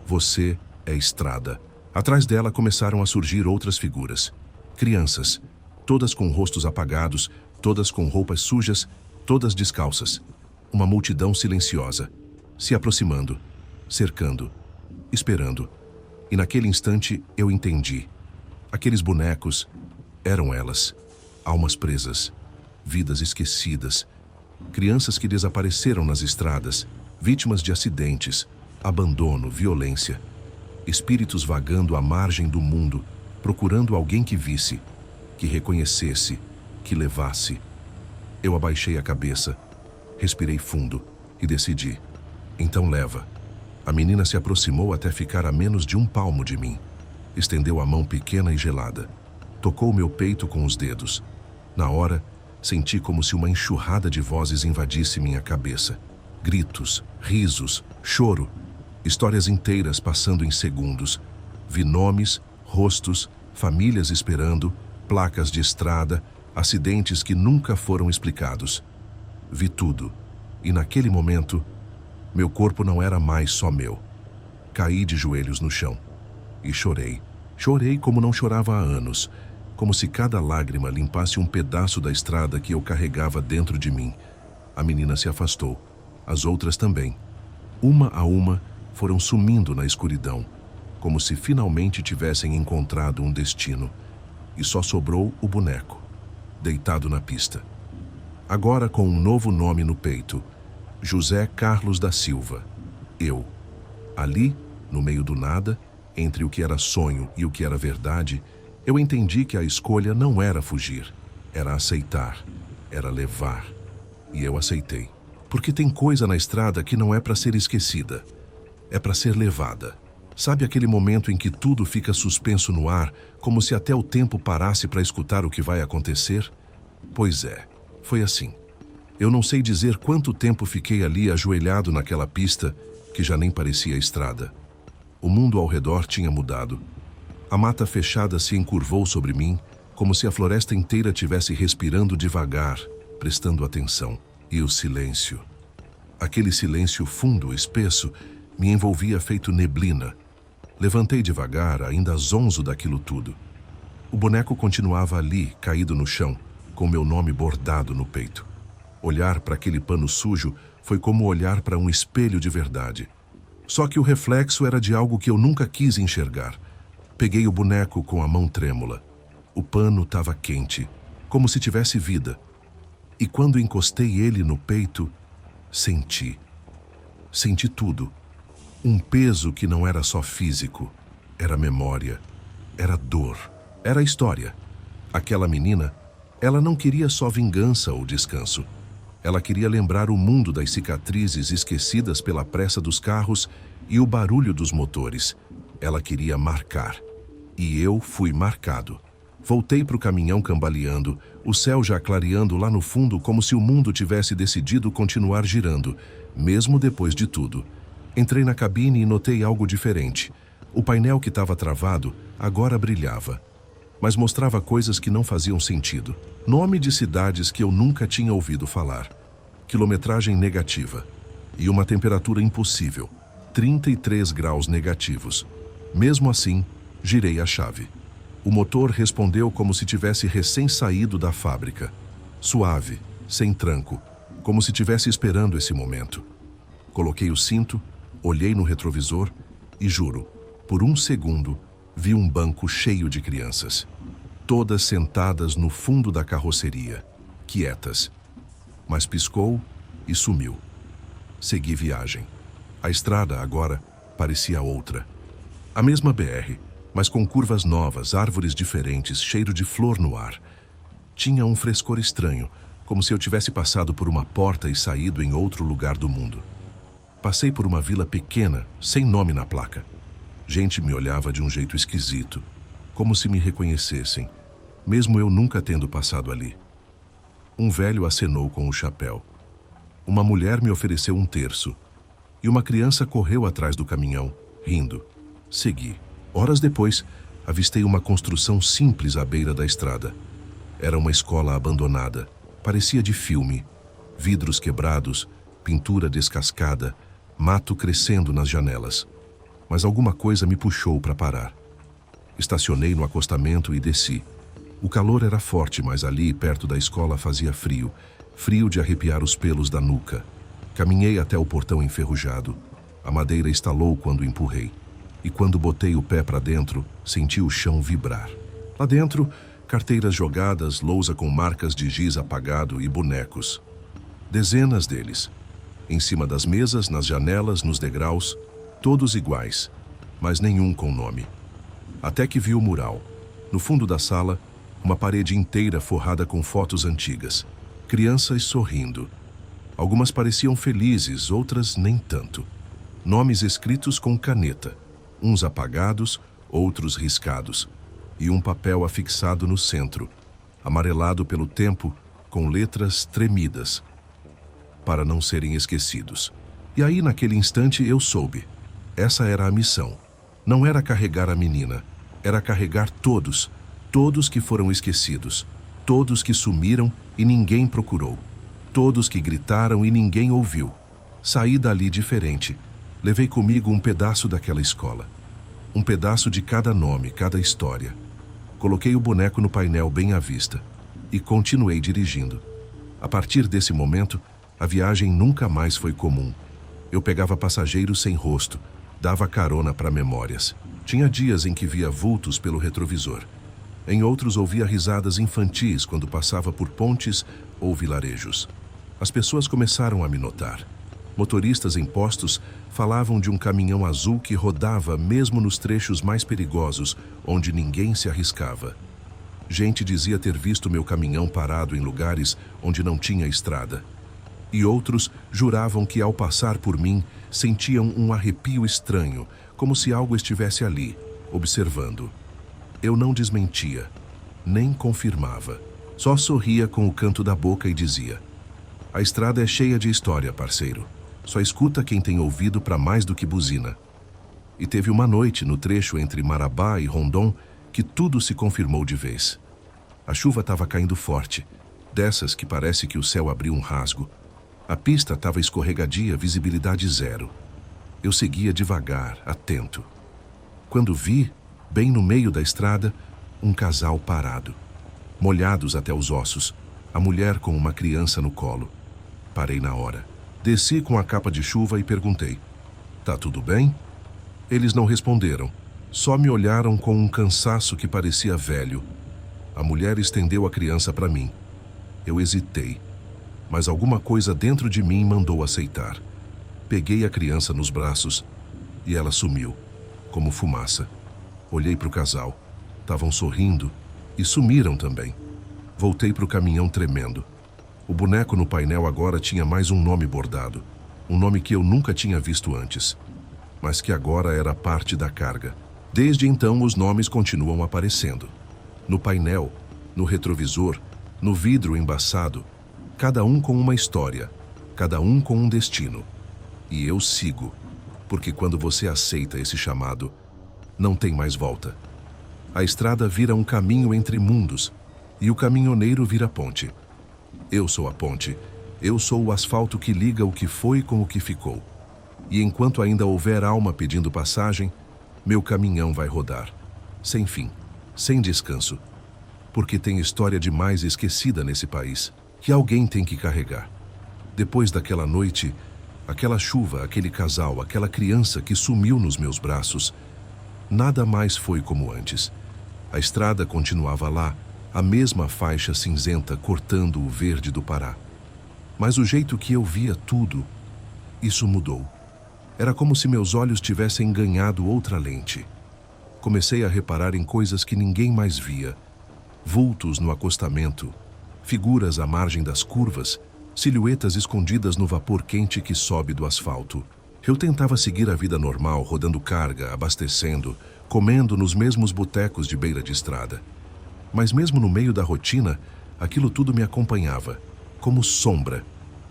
Você é estrada." Atrás dela começaram a surgir outras figuras. Crianças, todas com rostos apagados, todas com roupas sujas, todas descalças. Uma multidão silenciosa, se aproximando, cercando, esperando. E naquele instante eu entendi. Aqueles bonecos eram elas, almas presas, vidas esquecidas, crianças que desapareceram nas estradas, vítimas de acidentes, abandono, violência, espíritos vagando à margem do mundo, procurando alguém que visse, que reconhecesse, que levasse. Eu abaixei a cabeça, respirei fundo e decidi. Então leva. A menina se aproximou até ficar a menos de 1 palmo de mim. Estendeu a mão pequena e gelada. Tocou meu peito com os dedos. Na hora, senti como se uma enxurrada de vozes invadisse minha cabeça. Gritos, risos, choro, histórias inteiras passando em segundos. Vi nomes, rostos, famílias esperando, placas de estrada, acidentes que nunca foram explicados. Vi tudo, e naquele momento, meu corpo não era mais só meu. Caí de joelhos no chão e chorei. Chorei como não chorava há anos, como se cada lágrima limpasse um pedaço da estrada que eu carregava dentro de mim. A menina se afastou, as outras também. Uma a uma foram sumindo na escuridão, como se finalmente tivessem encontrado um destino. E só sobrou o boneco, deitado na pista. Agora com um novo nome no peito, José Carlos da Silva. Eu. Ali, no meio do nada, entre o que era sonho e o que era verdade, eu entendi que a escolha não era fugir, era aceitar, era levar. E eu aceitei. Porque tem coisa na estrada que não é para ser esquecida, é para ser levada. Sabe aquele momento em que tudo fica suspenso no ar, como se até o tempo parasse para escutar o que vai acontecer? Pois é, foi assim. Eu não sei dizer quanto tempo fiquei ali ajoelhado naquela pista que já nem parecia estrada. O mundo ao redor tinha mudado. A mata fechada se encurvou sobre mim, como se a floresta inteira tivesse respirando devagar, prestando atenção. E o silêncio. Aquele silêncio fundo, espesso, me envolvia feito neblina. Levantei devagar, ainda zonzo daquilo tudo. O boneco continuava ali, caído no chão, com meu nome bordado no peito. Olhar para aquele pano sujo foi como olhar para um espelho de verdade. Só que o reflexo era de algo que eu nunca quis enxergar. Peguei o boneco com a mão trêmula. O pano estava quente, como se tivesse vida. E quando encostei ele no peito, senti. Senti tudo. Um peso que não era só físico, era memória, era dor, era história. Aquela menina, ela não queria só vingança ou descanso. Ela queria lembrar o mundo das cicatrizes esquecidas pela pressa dos carros e o barulho dos motores. Ela queria marcar. E eu fui marcado. Voltei para o caminhão cambaleando, o céu já clareando lá no fundo como se o mundo tivesse decidido continuar girando, mesmo depois de tudo. Entrei na cabine e notei algo diferente. O painel que estava travado agora brilhava, mas mostrava coisas que não faziam sentido. Nome de cidades que eu nunca tinha ouvido falar. Quilometragem negativa. E uma temperatura impossível. 33 graus negativos. Mesmo assim, girei a chave. O motor respondeu como se tivesse recém-saído da fábrica. Suave, sem tranco, como se estivesse esperando esse momento. Coloquei o cinto, olhei no retrovisor e juro, por um segundo, vi um banco cheio de crianças. Todas sentadas no fundo da carroceria, quietas. Mas piscou e sumiu. Segui viagem. A estrada agora parecia outra. A mesma BR, mas com curvas novas, árvores diferentes, cheiro de flor no ar. Tinha um frescor estranho, como se eu tivesse passado por uma porta e saído em outro lugar do mundo. Passei por uma vila pequena, sem nome na placa. Gente me olhava de um jeito esquisito, como se me reconhecessem, mesmo eu nunca tendo passado ali. Um velho acenou com o chapéu. Uma mulher me ofereceu um terço, e uma criança correu atrás do caminhão, rindo. Segui. Horas depois, avistei uma construção simples à beira da estrada. Era uma escola abandonada, parecia de filme. Vidros quebrados, pintura descascada, mato crescendo nas janelas. Mas alguma coisa me puxou para parar. Estacionei no acostamento e desci. O calor era forte, mas ali, perto da escola, fazia frio. Frio de arrepiar os pelos da nuca. Caminhei até o portão enferrujado. A madeira estalou quando empurrei. E quando botei o pé para dentro, senti o chão vibrar. Lá dentro, Carteiras jogadas, lousa com marcas de giz apagado e bonecos. Dezenas deles. Em cima das mesas, nas janelas, nos degraus, todos iguais, mas nenhum com nome. Até que vi o mural. No fundo da sala, uma parede inteira forrada com fotos antigas. Crianças sorrindo. Algumas pareciam felizes, outras nem tanto. Nomes escritos com caneta, uns apagados, outros riscados, e um papel afixado no centro, amarelado pelo tempo, com letras tremidas, para não serem esquecidos. E aí, naquele instante, eu soube. Essa era a missão. Não era carregar a menina, era carregar todos, todos que foram esquecidos, todos que sumiram e ninguém procurou, todos que gritaram e ninguém ouviu. Saí dali diferente. Levei comigo um pedaço daquela escola. Um pedaço de cada nome, cada história. Coloquei o boneco no painel bem à vista e continuei dirigindo. A partir desse momento, a viagem nunca mais foi comum. Eu pegava passageiros sem rosto, dava carona para memórias. Tinha dias em que via vultos pelo retrovisor. Em outros, ouvia risadas infantis quando passava por pontes ou vilarejos. As pessoas começaram a me notar. Motoristas em postos falavam de um caminhão azul que rodava mesmo nos trechos mais perigosos, onde ninguém se arriscava. Gente dizia ter visto meu caminhão parado em lugares onde não tinha estrada. E outros juravam que, ao passar por mim, sentiam um arrepio estranho, como se algo estivesse ali, observando. Eu não desmentia, nem confirmava. Só sorria com o canto da boca e dizia: "A estrada é cheia de história, parceiro. Só escuta quem tem ouvido para mais do que buzina." E teve uma noite no trecho entre Marabá e Rondon que tudo se confirmou de vez. A chuva estava caindo forte, dessas que parece que o céu abriu um rasgo. A pista estava escorregadia, visibilidade zero. Eu seguia devagar, atento. Quando vi, bem no meio da estrada, um casal parado. Molhados até os ossos, a mulher com uma criança no colo. Parei na hora. Desci com a capa de chuva e perguntei: "Tá tudo bem?" Eles não responderam, só me olharam com um cansaço que parecia velho. A mulher estendeu a criança para mim. Eu hesitei, mas alguma coisa dentro de mim mandou aceitar. Peguei a criança nos braços e ela sumiu, como fumaça. Olhei para o casal. Estavam sorrindo e sumiram também. Voltei para o caminhão tremendo. O boneco no painel agora tinha mais um nome bordado. Um nome que eu nunca tinha visto antes, mas que agora era parte da carga. Desde então, os nomes continuam aparecendo. No painel, no retrovisor, no vidro embaçado, cada um com uma história, cada um com um destino. E eu sigo, porque quando você aceita esse chamado, não tem mais volta. A estrada vira um caminho entre mundos, e o caminhoneiro vira ponte. Eu sou a ponte, eu sou o asfalto que liga o que foi com o que ficou. E enquanto ainda houver alma pedindo passagem, meu caminhão vai rodar, sem fim, sem descanso, porque tem história demais esquecida nesse país, que alguém tem que carregar. Depois daquela noite, aquela chuva, aquele casal, aquela criança que sumiu nos meus braços, nada mais foi como antes. A estrada continuava lá, a mesma faixa cinzenta cortando o verde do Pará. Mas o jeito que eu via tudo, isso mudou. Era como se meus olhos tivessem ganhado outra lente. Comecei a reparar em coisas que ninguém mais via. Vultos no acostamento, figuras à margem das curvas, silhuetas escondidas no vapor quente que sobe do asfalto. Eu tentava seguir a vida normal, rodando carga, abastecendo, comendo nos mesmos botecos de beira de estrada. Mas mesmo no meio da rotina, aquilo tudo me acompanhava, como sombra.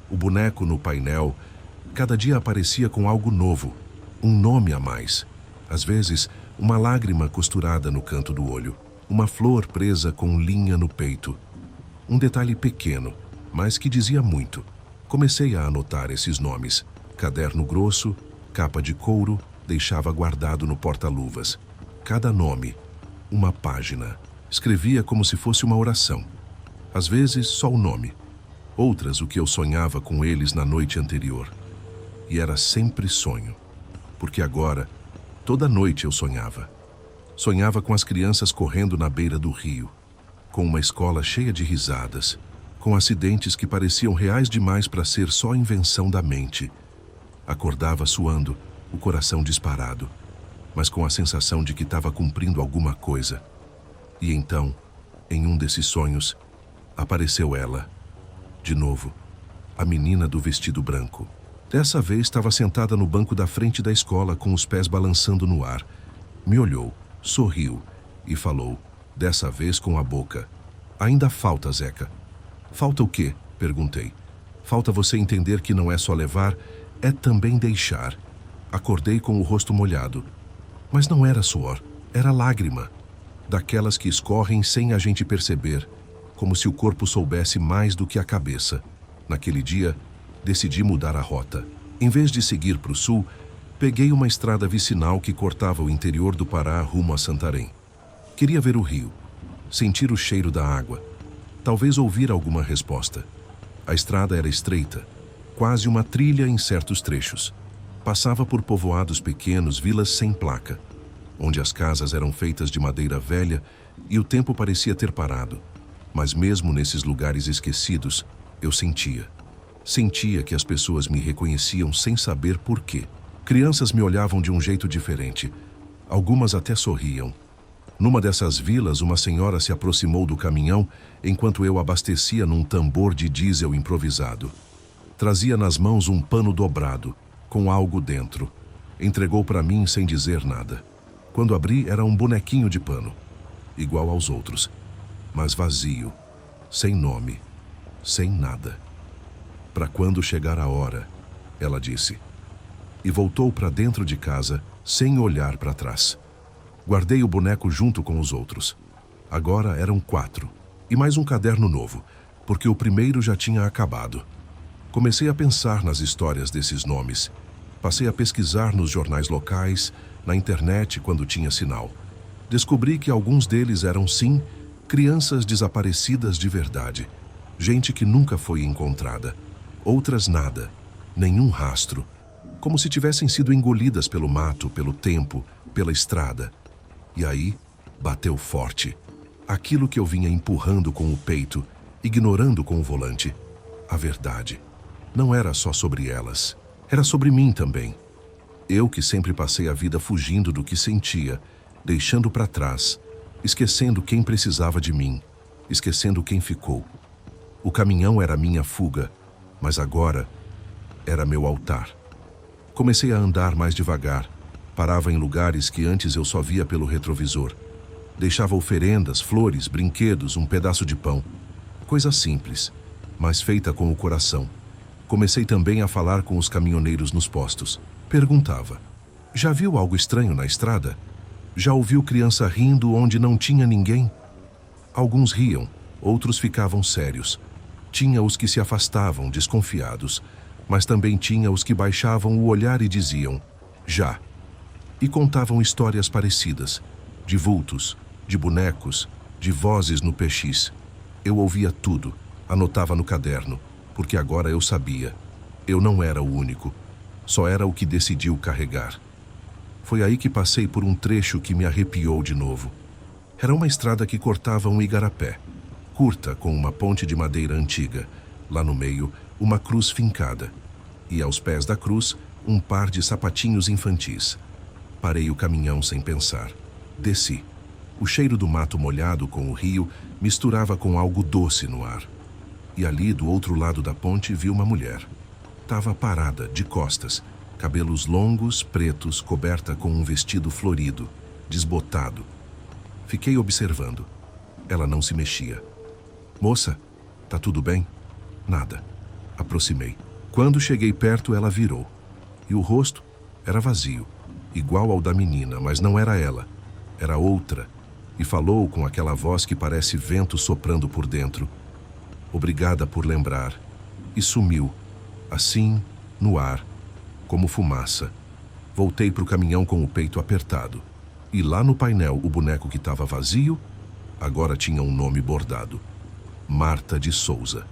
O boneco no painel, cada dia aparecia com algo novo, um nome a mais. Às vezes, uma lágrima costurada no canto do olho, uma flor presa com linha no peito. Um detalhe pequeno, mas que dizia muito. Comecei a anotar esses nomes. Caderno grosso, capa de couro, deixava guardado no porta-luvas. Cada nome, uma página. Escrevia como se fosse uma oração. Às vezes, só o nome. Outras, o que eu sonhava com eles na noite anterior. E era sempre sonho. Porque agora, toda noite eu sonhava. Sonhava com as crianças correndo na beira do rio. com uma escola cheia de risadas, com acidentes que pareciam reais demais para ser só invenção da mente. Acordava suando, o coração disparado, mas com a sensação de que estava cumprindo alguma coisa. E então, em um desses sonhos, apareceu ela. De novo, a menina do vestido branco. Dessa vez estava sentada no banco da frente da escola com os pés balançando no ar. Me olhou, sorriu e falou, dessa vez com a boca. Ainda falta, Zeca. Falta o quê? Perguntei. Falta você entender que não é só levar, é também deixar. Acordei com o rosto molhado. Mas não era suor, era lágrima. Daquelas que escorrem sem a gente perceber, como se o corpo soubesse mais do que a cabeça. Naquele dia, decidi mudar a rota. Em vez de seguir para o sul, peguei uma estrada vicinal que cortava o interior do Pará rumo a Santarém. Queria ver o rio, sentir o cheiro da água, talvez ouvir alguma resposta. A estrada era estreita, quase uma trilha em certos trechos. Passava por povoados pequenos, vilas sem placa, onde as casas eram feitas de madeira velha e o tempo parecia ter parado. Mas mesmo nesses lugares esquecidos, eu sentia. Sentia que as pessoas me reconheciam sem saber por quê. Crianças me olhavam de um jeito diferente. Algumas até sorriam. Numa dessas vilas, uma senhora se aproximou do caminhão enquanto eu abastecia num tambor de diesel improvisado. Trazia nas mãos um pano dobrado, com algo dentro. Entregou para mim sem dizer nada. Quando abri, era um bonequinho de pano, igual aos outros, mas vazio, sem nome, sem nada. Para quando chegar a hora, ela disse. E voltou para dentro de casa, sem olhar para trás. Guardei o boneco junto com os outros. Agora eram 4, e mais um caderno novo, porque o primeiro já tinha acabado. Comecei a pensar nas histórias desses nomes. Passei a pesquisar nos jornais locais, na internet quando tinha sinal. Descobri que alguns deles eram, sim, crianças desaparecidas de verdade. Gente que nunca foi encontrada. Outras nada, nenhum rastro. Como se tivessem sido engolidas pelo mato, pelo tempo, pela estrada. E aí, bateu forte. Aquilo que eu vinha empurrando com o peito, ignorando com o volante. A verdade. Não era só sobre elas. Era sobre mim também. Eu que sempre passei a vida fugindo do que sentia, deixando para trás, esquecendo quem precisava de mim, esquecendo quem ficou. O caminhão era minha fuga, mas agora era meu altar. Comecei a andar mais devagar, parava em lugares que antes eu só via pelo retrovisor. Deixava oferendas, flores, brinquedos, um pedaço de pão. Coisa simples, mas feita com o coração. Comecei também a falar com os caminhoneiros nos postos. Perguntava, já viu algo estranho na estrada? Já ouviu criança rindo onde não tinha ninguém? Alguns riam, outros ficavam sérios. Tinha os que se afastavam, desconfiados, mas também tinha os que baixavam o olhar e diziam, já. E contavam histórias parecidas, de vultos, de bonecos, de vozes no PX. Eu ouvia tudo, anotava no caderno, porque agora eu sabia. Eu não era o único, só era o que decidiu carregar. Foi aí que passei por um trecho que me arrepiou de novo. Era uma estrada que cortava um igarapé, curta com uma ponte de madeira antiga. Lá no meio, uma cruz fincada. E aos pés da cruz, um par de sapatinhos infantis. Parei o caminhão sem pensar. Desci. O cheiro do mato molhado com o rio misturava com algo doce no ar. E ali, do outro lado da ponte, vi uma mulher. Estava parada, de costas, cabelos longos, pretos, coberta com um vestido florido, desbotado. Fiquei observando. Ela não se mexia. Moça, tá tudo bem? Nada. Aproximei. Quando cheguei perto, ela virou. E o rosto era vazio, igual ao da menina, mas não era ela. Era outra. E falou com aquela voz que parece vento soprando por dentro. Obrigada por lembrar. E sumiu, assim, no ar, como fumaça. Voltei para o caminhão com o peito apertado. E lá no painel, o boneco que estava vazio, agora tinha um nome bordado. Marta de Souza.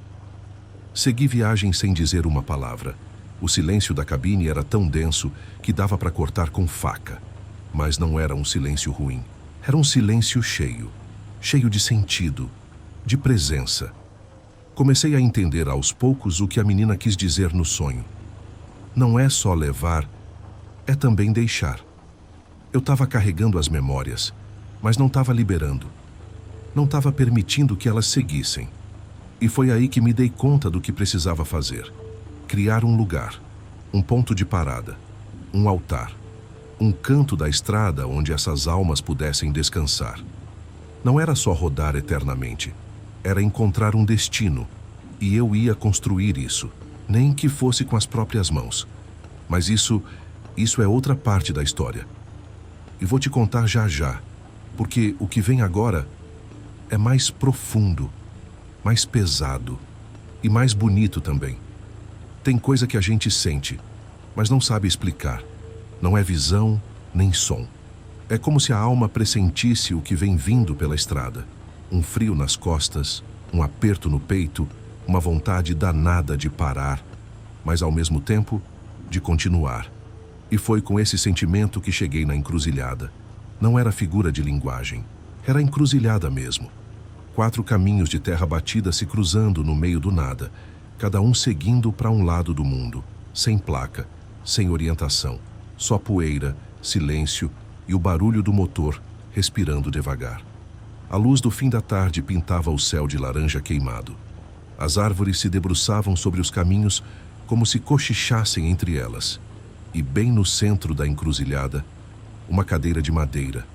Segui viagem sem dizer uma palavra. O silêncio da cabine era tão denso que dava para cortar com faca. Mas não era um silêncio ruim. Era um silêncio cheio. Cheio de sentido. de presença. Comecei a entender aos poucos o que a menina quis dizer no sonho. Não é só levar, é também deixar. Eu estava carregando as memórias, mas não estava liberando. Não estava permitindo que elas seguissem. E foi aí que me dei conta do que precisava fazer. Criar um lugar, um ponto de parada, um altar, um canto da estrada onde essas almas pudessem descansar. Não era só rodar eternamente, era encontrar um destino, e eu ia construir isso, nem que fosse com as próprias mãos. Mas isso é outra parte da história. E vou te contar já já, porque o que vem agora é mais profundo, mais pesado e mais bonito também. Tem coisa que a gente sente, mas não sabe explicar. Não é visão nem som. É como se a alma pressentisse o que vem vindo pela estrada. Um frio nas costas, um aperto no peito, uma vontade danada de parar, mas ao mesmo tempo de continuar. E foi com esse sentimento que cheguei na encruzilhada. Não era figura de linguagem, era encruzilhada mesmo. 4 caminhos de terra batida se cruzando no meio do nada, cada um seguindo para um lado do mundo, sem placa, sem orientação, só poeira, silêncio e o barulho do motor respirando devagar. A luz do fim da tarde pintava o céu de laranja queimado. As árvores se debruçavam sobre os caminhos como se cochichassem entre elas. E bem no centro da encruzilhada, uma cadeira de madeira,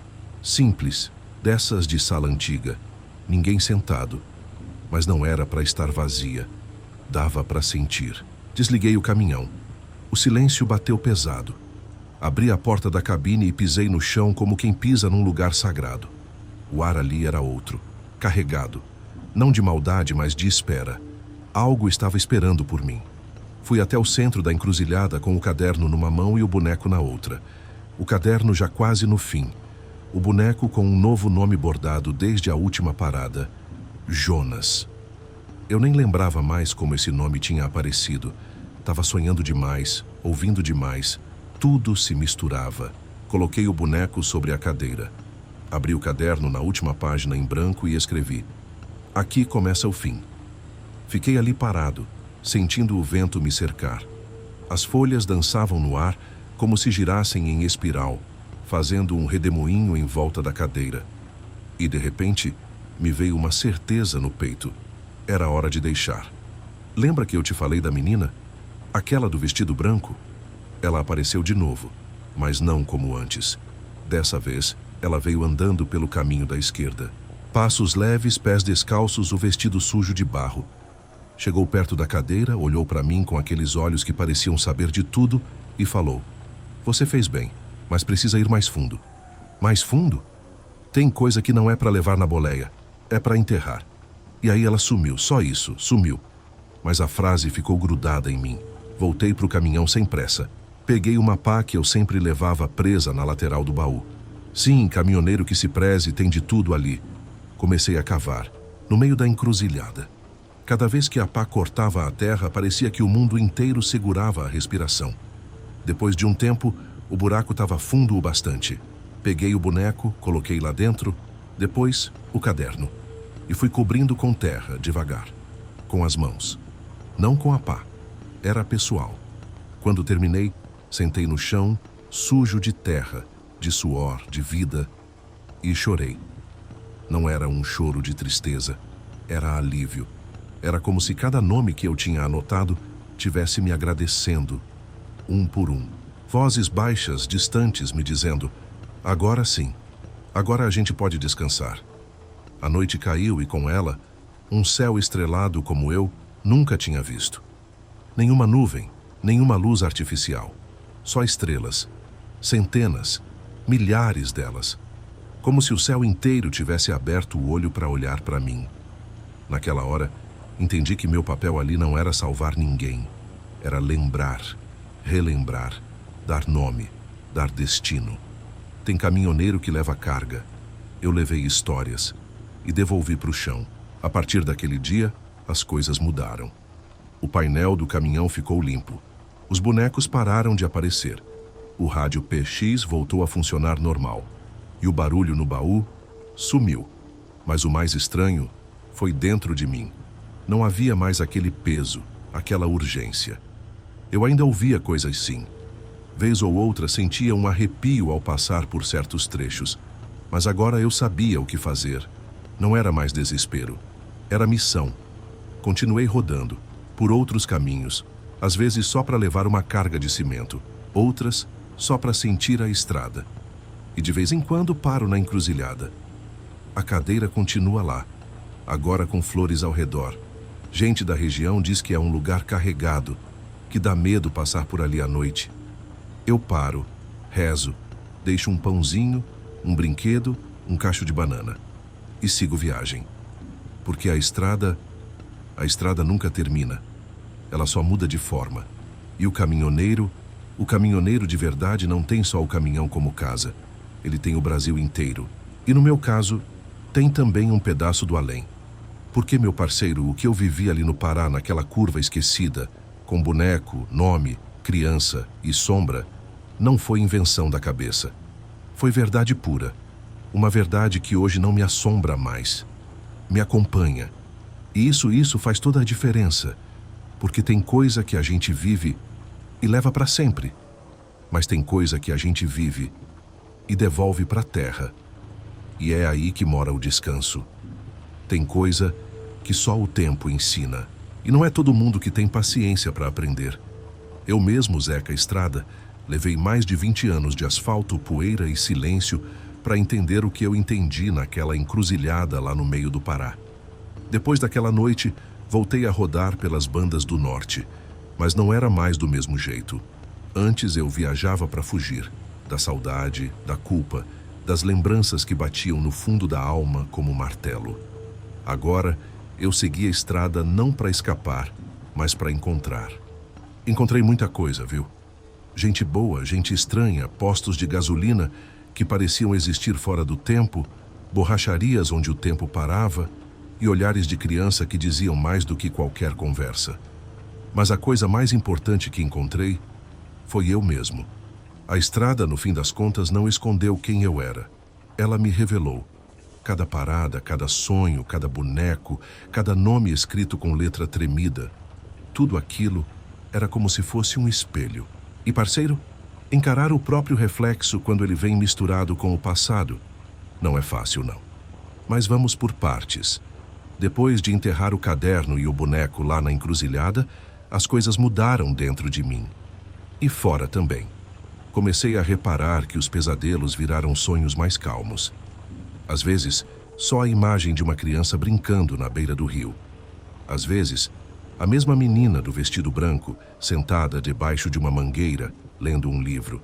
simples, dessas de sala antiga, ninguém sentado, mas não era para estar vazia, dava para sentir. Desliguei o caminhão. O silêncio bateu pesado. Abri a porta da cabine e pisei no chão como quem pisa num lugar sagrado. O ar ali era outro, carregado, não de maldade, mas de espera. Algo estava esperando por mim. Fui até o centro da encruzilhada com o caderno numa mão e o boneco na outra. O caderno já quase no fim. O boneco com um novo nome bordado desde a última parada: Jonas. Eu nem lembrava mais como esse nome tinha aparecido. Estava sonhando demais, ouvindo demais. Tudo se misturava. Coloquei o boneco sobre a cadeira. Abri o caderno na última página em branco e escrevi: aqui começa o fim. Fiquei ali parado, sentindo o vento me cercar. As folhas dançavam no ar como se girassem em espiral, fazendo um redemoinho em volta da cadeira. E, de repente, me veio uma certeza no peito. Era hora de deixar. Lembra que eu te falei da menina? Aquela do vestido branco? Ela apareceu de novo, mas não como antes. Dessa vez, ela veio andando pelo caminho da esquerda. Passos leves, pés descalços, o vestido sujo de barro. Chegou perto da cadeira, olhou para mim com aqueles olhos que pareciam saber de tudo e falou: você fez bem, mas precisa ir mais fundo. Mais fundo? Tem coisa que não é para levar na boleia, é para enterrar. E aí ela sumiu, só isso, sumiu. Mas a frase ficou grudada em mim. Voltei para o caminhão sem pressa. Peguei uma pá que eu sempre levava presa na lateral do baú. Sim, caminhoneiro que se preze tem de tudo ali. Comecei a cavar, no meio da encruzilhada. Cada vez que a pá cortava a terra, parecia que o mundo inteiro segurava a respiração. Depois de um tempo, o buraco estava fundo o bastante. Peguei o boneco, coloquei lá dentro, depois o caderno. E fui cobrindo com terra, devagar, com as mãos. Não com a pá, era pessoal. Quando terminei, sentei no chão, sujo de terra, de suor, de vida, e chorei. Não era um choro de tristeza, era alívio. Era como se cada nome que eu tinha anotado tivesse me agradecendo, um por um. Vozes baixas, distantes, me dizendo: agora sim, agora a gente pode descansar. A noite caiu e com ela, um céu estrelado como eu nunca tinha visto. Nenhuma nuvem, nenhuma luz artificial. Só estrelas. Centenas, milhares delas. Como se o céu inteiro tivesse aberto o olho para olhar para mim. Naquela hora, entendi que meu papel ali não era salvar ninguém. Era lembrar, relembrar, dar nome, dar destino. Tem caminhoneiro que leva carga. Eu levei histórias e devolvi para o chão. A partir daquele dia, as coisas mudaram. O painel do caminhão ficou limpo. Os bonecos pararam de aparecer. O rádio PX voltou a funcionar normal. E o barulho no baú sumiu. Mas o mais estranho foi dentro de mim. Não havia mais aquele peso, aquela urgência. Eu ainda ouvia coisas sim. Vez ou outra sentia um arrepio ao passar por certos trechos. Mas agora eu sabia o que fazer. Não era mais desespero. Era missão. Continuei rodando, por outros caminhos, às vezes só para levar uma carga de cimento, outras só para sentir a estrada. E de vez em quando paro na encruzilhada. A cadeira continua lá, agora com flores ao redor. Gente da região diz que é um lugar carregado, que dá medo passar por ali à noite. Eu paro, rezo, deixo um pãozinho, um brinquedo, um cacho de banana e sigo viagem. Porque a estrada nunca termina. Ela só muda de forma. E o caminhoneiro de verdade não tem só o caminhão como casa. Ele tem o Brasil inteiro. E no meu caso, tem também um pedaço do além. Porque, meu parceiro, o que eu vivi ali no Pará, naquela curva esquecida, com boneco, nome, criança e sombra, não foi invenção da cabeça. Foi verdade pura. Uma verdade que hoje não me assombra mais. Me acompanha. E isso faz toda a diferença. Porque tem coisa que a gente vive e leva para sempre. Mas tem coisa que a gente vive e devolve para a terra. E é aí que mora o descanso. Tem coisa que só o tempo ensina. E não é todo mundo que tem paciência para aprender. Eu mesmo, Zeca Estrada, levei mais de 20 anos de asfalto, poeira e silêncio para entender o que eu entendi naquela encruzilhada lá no meio do Pará. Depois daquela noite, voltei a rodar pelas bandas do norte, mas não era mais do mesmo jeito. Antes eu viajava para fugir da saudade, da culpa, das lembranças que batiam no fundo da alma como martelo. Agora, eu segui a estrada não para escapar, mas para encontrar. Encontrei muita coisa, viu? Gente boa, gente estranha, postos de gasolina que pareciam existir fora do tempo, borracharias onde o tempo parava e olhares de criança que diziam mais do que qualquer conversa. Mas a coisa mais importante que encontrei foi eu mesmo. A estrada, no fim das contas, não escondeu quem eu era. Ela me revelou. Cada parada, cada sonho, cada boneco, cada nome escrito com letra tremida. Tudo aquilo era como se fosse um espelho. E, parceiro, encarar o próprio reflexo quando ele vem misturado com o passado não é fácil, não. Mas vamos por partes. Depois de enterrar o caderno e o boneco lá na encruzilhada, as coisas mudaram dentro de mim. E fora também. Comecei a reparar que os pesadelos viraram sonhos mais calmos. Às vezes, só a imagem de uma criança brincando na beira do rio. Às vezes, a mesma menina do vestido branco, sentada debaixo de uma mangueira, lendo um livro,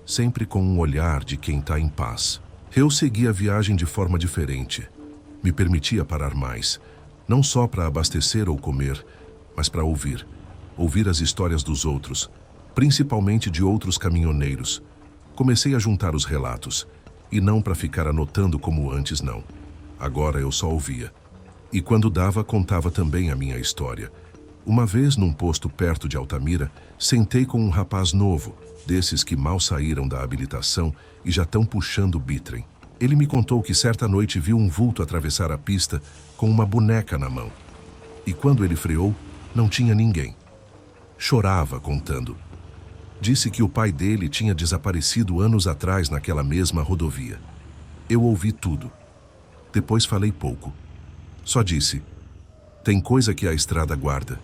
sempre com um olhar de quem está em paz. Eu segui a viagem de forma diferente. Me permitia parar mais, não só para abastecer ou comer, mas para ouvir. Ouvir as histórias dos outros, principalmente de outros caminhoneiros. Comecei a juntar os relatos, e não para ficar anotando como antes, não. Agora eu só ouvia. E quando dava, contava também a minha história. Uma vez, num posto perto de Altamira, sentei com um rapaz novo, desses que mal saíram da habilitação e já estão puxando o bitrem. Ele me contou que certa noite viu um vulto atravessar a pista com uma boneca na mão. E quando ele freou, não tinha ninguém. Chorava contando. Disse que o pai dele tinha desaparecido anos atrás naquela mesma rodovia. Eu ouvi tudo. Depois falei pouco. Só disse: tem coisa que a estrada guarda,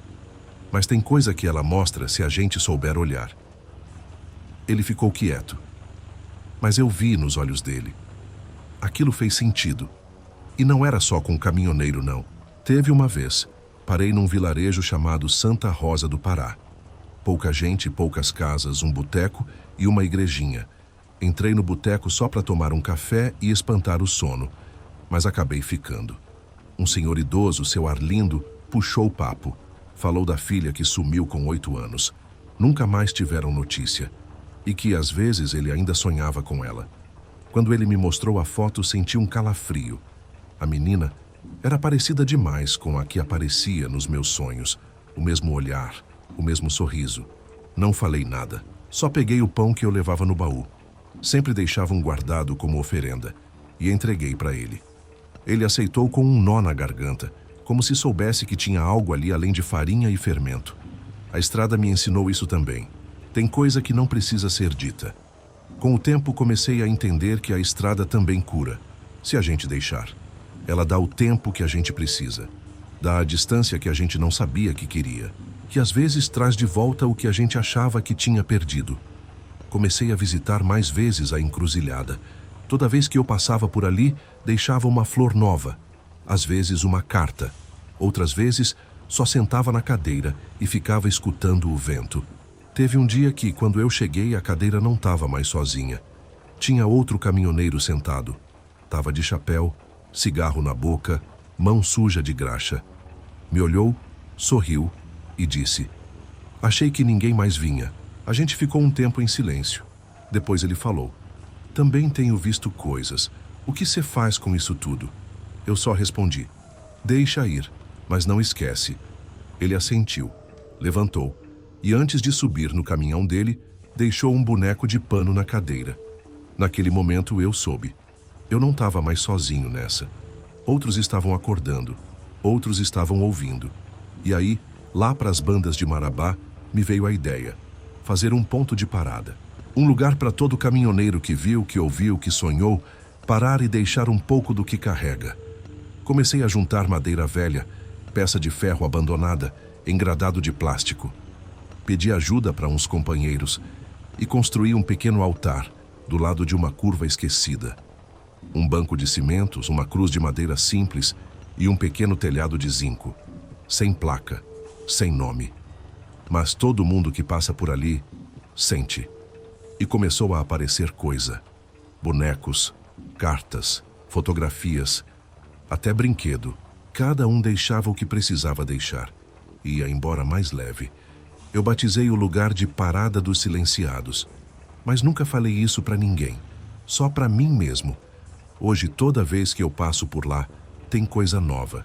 mas tem coisa que ela mostra se a gente souber olhar. Ele ficou quieto. Mas eu vi nos olhos dele. Aquilo fez sentido. E não era só com o caminhoneiro, não. Teve uma vez, parei num vilarejo chamado Santa Rosa do Pará. Pouca gente, poucas casas, um boteco e uma igrejinha. Entrei no boteco só para tomar um café e espantar o sono, mas acabei ficando. Um senhor idoso, seu ar lindo, puxou o papo. Falou da filha que sumiu com 8 anos. Nunca mais tiveram notícia. E que, às vezes, ele ainda sonhava com ela. Quando ele me mostrou a foto, senti um calafrio. A menina era parecida demais com a que aparecia nos meus sonhos. O mesmo olhar, o mesmo sorriso. Não falei nada. Só peguei o pão que eu levava no baú. Sempre deixava um guardado como oferenda. E entreguei para ele. Ele aceitou com um nó na garganta, como se soubesse que tinha algo ali além de farinha e fermento. A estrada me ensinou isso também. Tem coisa que não precisa ser dita. Com o tempo comecei a entender que a estrada também cura, se a gente deixar. Ela dá o tempo que a gente precisa, dá a distância que a gente não sabia que queria, que às vezes traz de volta o que a gente achava que tinha perdido. Comecei a visitar mais vezes a encruzilhada. Toda vez que eu passava por ali, deixava uma flor nova, às vezes uma carta, outras vezes só sentava na cadeira e ficava escutando o vento. Teve um dia que, quando eu cheguei, a cadeira não estava mais sozinha. Tinha outro caminhoneiro sentado. Estava de chapéu, cigarro na boca, mão suja de graxa. Me olhou, sorriu e disse: "Achei que ninguém mais vinha." A gente ficou um tempo em silêncio. Depois ele falou: "Também tenho visto coisas. O que você faz com isso tudo?" Eu só respondi: "Deixa ir, mas não esquece." Ele assentiu, levantou e, antes de subir no caminhão dele, deixou um boneco de pano na cadeira. Naquele momento eu soube. Eu não estava mais sozinho nessa. Outros estavam acordando, outros estavam ouvindo. E aí, lá para as bandas de Marabá, me veio a ideia: fazer um ponto de parada. Um lugar para todo caminhoneiro que viu, que ouviu, que sonhou, parar e deixar um pouco do que carrega. Comecei a juntar madeira velha, peça de ferro abandonada, engradado de plástico. Pedi ajuda para uns companheiros e construí um pequeno altar do lado de uma curva esquecida. Um banco de cimentos, uma cruz de madeira simples e um pequeno telhado de zinco. Sem placa, sem nome. Mas todo mundo que passa por ali sente. E começou a aparecer coisa. Bonecos, cartas, fotografias, até brinquedo. Cada um deixava o que precisava deixar. Ia embora mais leve. Eu batizei o lugar de Parada dos Silenciados. Mas nunca falei isso para ninguém. Só para mim mesmo. Hoje, toda vez que eu passo por lá, tem coisa nova.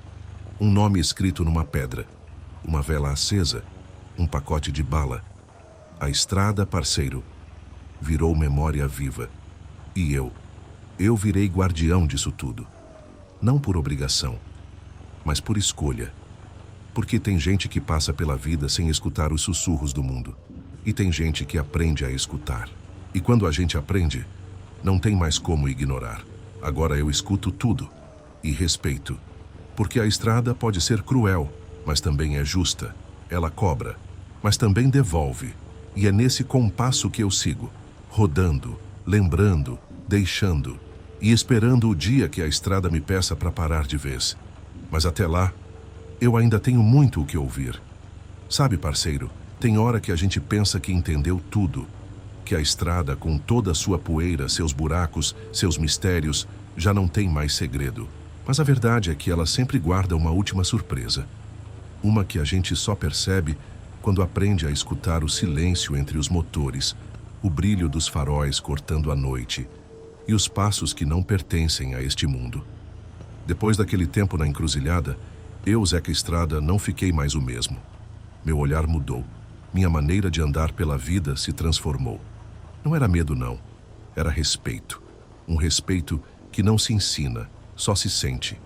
Um nome escrito numa pedra. Uma vela acesa. Um pacote de bala. A estrada, parceiro, virou memória viva. E eu virei guardião disso tudo. Não por obrigação, mas por escolha. Porque tem gente que passa pela vida sem escutar os sussurros do mundo. E tem gente que aprende a escutar. E quando a gente aprende, não tem mais como ignorar. Agora eu escuto tudo e respeito. Porque a estrada pode ser cruel, mas também é justa. Ela cobra, mas também devolve. E é nesse compasso que eu sigo, rodando, lembrando, deixando e esperando o dia que a estrada me peça para parar de vez. Mas até lá, eu ainda tenho muito o que ouvir. Sabe, parceiro, tem hora que a gente pensa que entendeu tudo, que a estrada, com toda a sua poeira, seus buracos, seus mistérios, já não tem mais segredo. Mas a verdade é que ela sempre guarda uma última surpresa. Uma que a gente só percebe quando aprende a escutar o silêncio entre os motores, o brilho dos faróis cortando a noite e os passos que não pertencem a este mundo. Depois daquele tempo na encruzilhada, eu, Zeca Estrada, não fiquei mais o mesmo. Meu olhar mudou. Minha maneira de andar pela vida se transformou. Não era medo, não. Era respeito. Um respeito que não se ensina, só se sente.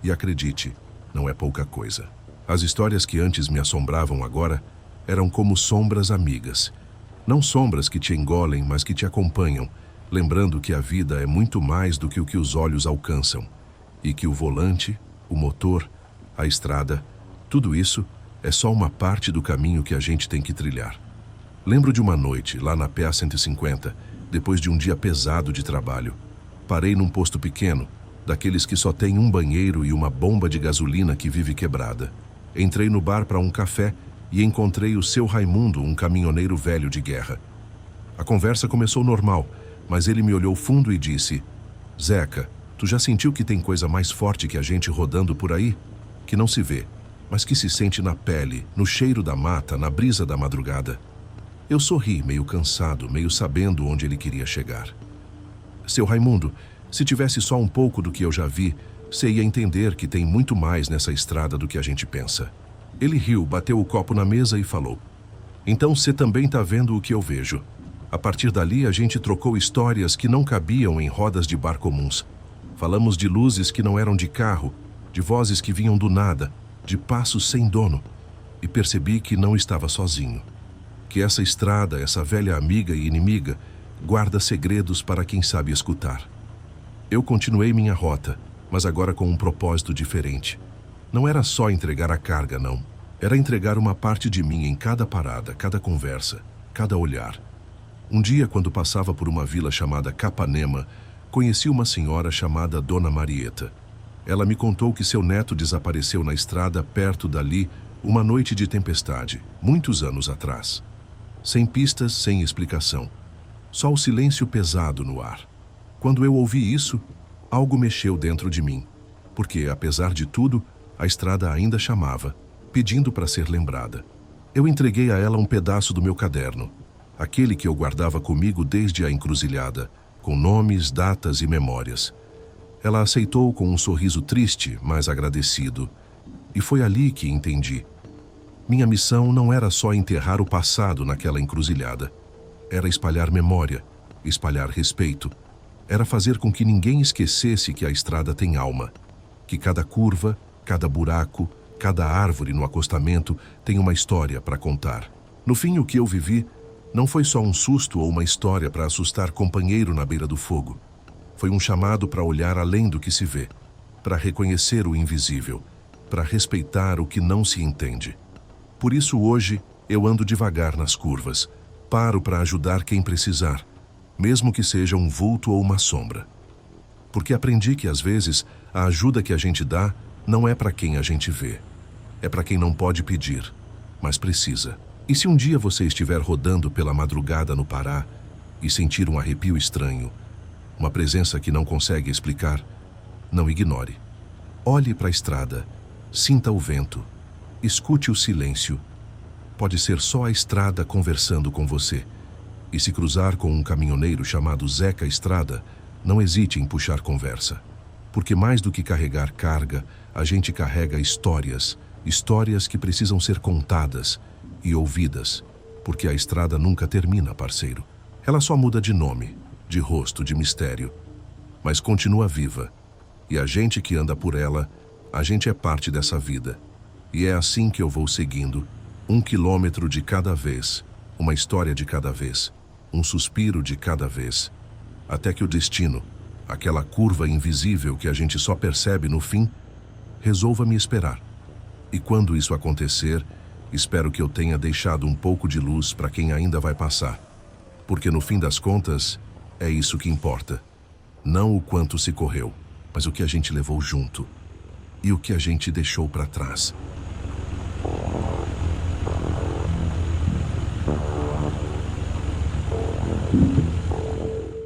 E acredite, não é pouca coisa. As histórias que antes me assombravam agora eram como sombras amigas. Não sombras que te engolem, mas que te acompanham, lembrando que a vida é muito mais do que o que os olhos alcançam. E que o volante, o motor, a estrada, tudo isso é só uma parte do caminho que a gente tem que trilhar. Lembro de uma noite, lá na PA 150, depois de um dia pesado de trabalho. Parei num posto pequeno, daqueles que só tem um banheiro e uma bomba de gasolina que vive quebrada. Entrei no bar para um café e encontrei o seu Raimundo, um caminhoneiro velho de guerra. A conversa começou normal, mas ele me olhou fundo e disse: "Zeca, tu já sentiu que tem coisa mais forte que a gente rodando por aí? Que não se vê, mas que se sente na pele, no cheiro da mata, na brisa da madrugada." Eu sorri, meio cansado, meio sabendo onde ele queria chegar. "Seu Raimundo, se tivesse só um pouco do que eu já vi, você ia entender que tem muito mais nessa estrada do que a gente pensa." Ele riu, bateu o copo na mesa e falou: "Então você também tá vendo o que eu vejo." A partir dali, a gente trocou histórias que não cabiam em rodas de bar comuns. Falamos de luzes que não eram de carro, de vozes que vinham do nada, de passos sem dono, e percebi que não estava sozinho. Que essa estrada, essa velha amiga e inimiga, guarda segredos para quem sabe escutar. Eu continuei minha rota, mas agora com um propósito diferente. Não era só entregar a carga, não. Era entregar uma parte de mim em cada parada, cada conversa, cada olhar. Um dia, quando passava por uma vila chamada Capanema, conheci uma senhora chamada Dona Marieta. Ela me contou que seu neto desapareceu na estrada perto dali uma noite de tempestade, muitos anos atrás. Sem pistas, sem explicação. Só o silêncio pesado no ar. Quando eu ouvi isso, algo mexeu dentro de mim, porque, apesar de tudo, a estrada ainda chamava, pedindo para ser lembrada. Eu entreguei a ela um pedaço do meu caderno, aquele que eu guardava comigo desde a encruzilhada, com nomes, datas e memórias. Ela aceitou com um sorriso triste, mas agradecido. E foi ali que entendi. Minha missão não era só enterrar o passado naquela encruzilhada. Era espalhar memória, espalhar respeito. Era fazer com que ninguém esquecesse que a estrada tem alma, que cada curva, cada buraco, cada árvore no acostamento tem uma história para contar. No fim, o que eu vivi não foi só um susto ou uma história para assustar companheiro na beira do fogo. Foi um chamado para olhar além do que se vê, para reconhecer o invisível, para respeitar o que não se entende. Por isso hoje eu ando devagar nas curvas, paro para ajudar quem precisar, mesmo que seja um vulto ou uma sombra. Porque aprendi que às vezes a ajuda que a gente dá não é para quem a gente vê, é para quem não pode pedir, mas precisa. E se um dia você estiver rodando pela madrugada no Pará e sentir um arrepio estranho, uma presença que não consegue explicar, não ignore. Olhe para a estrada, sinta o vento, escute o silêncio. Pode ser só a estrada conversando com você. E se cruzar com um caminhoneiro chamado Zeca Estrada, não hesite em puxar conversa. Porque mais do que carregar carga, a gente carrega histórias, histórias que precisam ser contadas e ouvidas, porque a estrada nunca termina, parceiro. Ela só muda de nome, de rosto, de mistério, mas continua viva. E a gente que anda por ela, a gente é parte dessa vida. E é assim que eu vou seguindo, 1 quilômetro de cada vez, uma história de cada vez, um suspiro de cada vez, até que o destino, aquela curva invisível que a gente só percebe no fim, resolva me esperar. E quando isso acontecer, espero que eu tenha deixado um pouco de luz para quem ainda vai passar. Porque no fim das contas, é isso que importa. Não o quanto se correu, mas o que a gente levou junto. E o que a gente deixou para trás.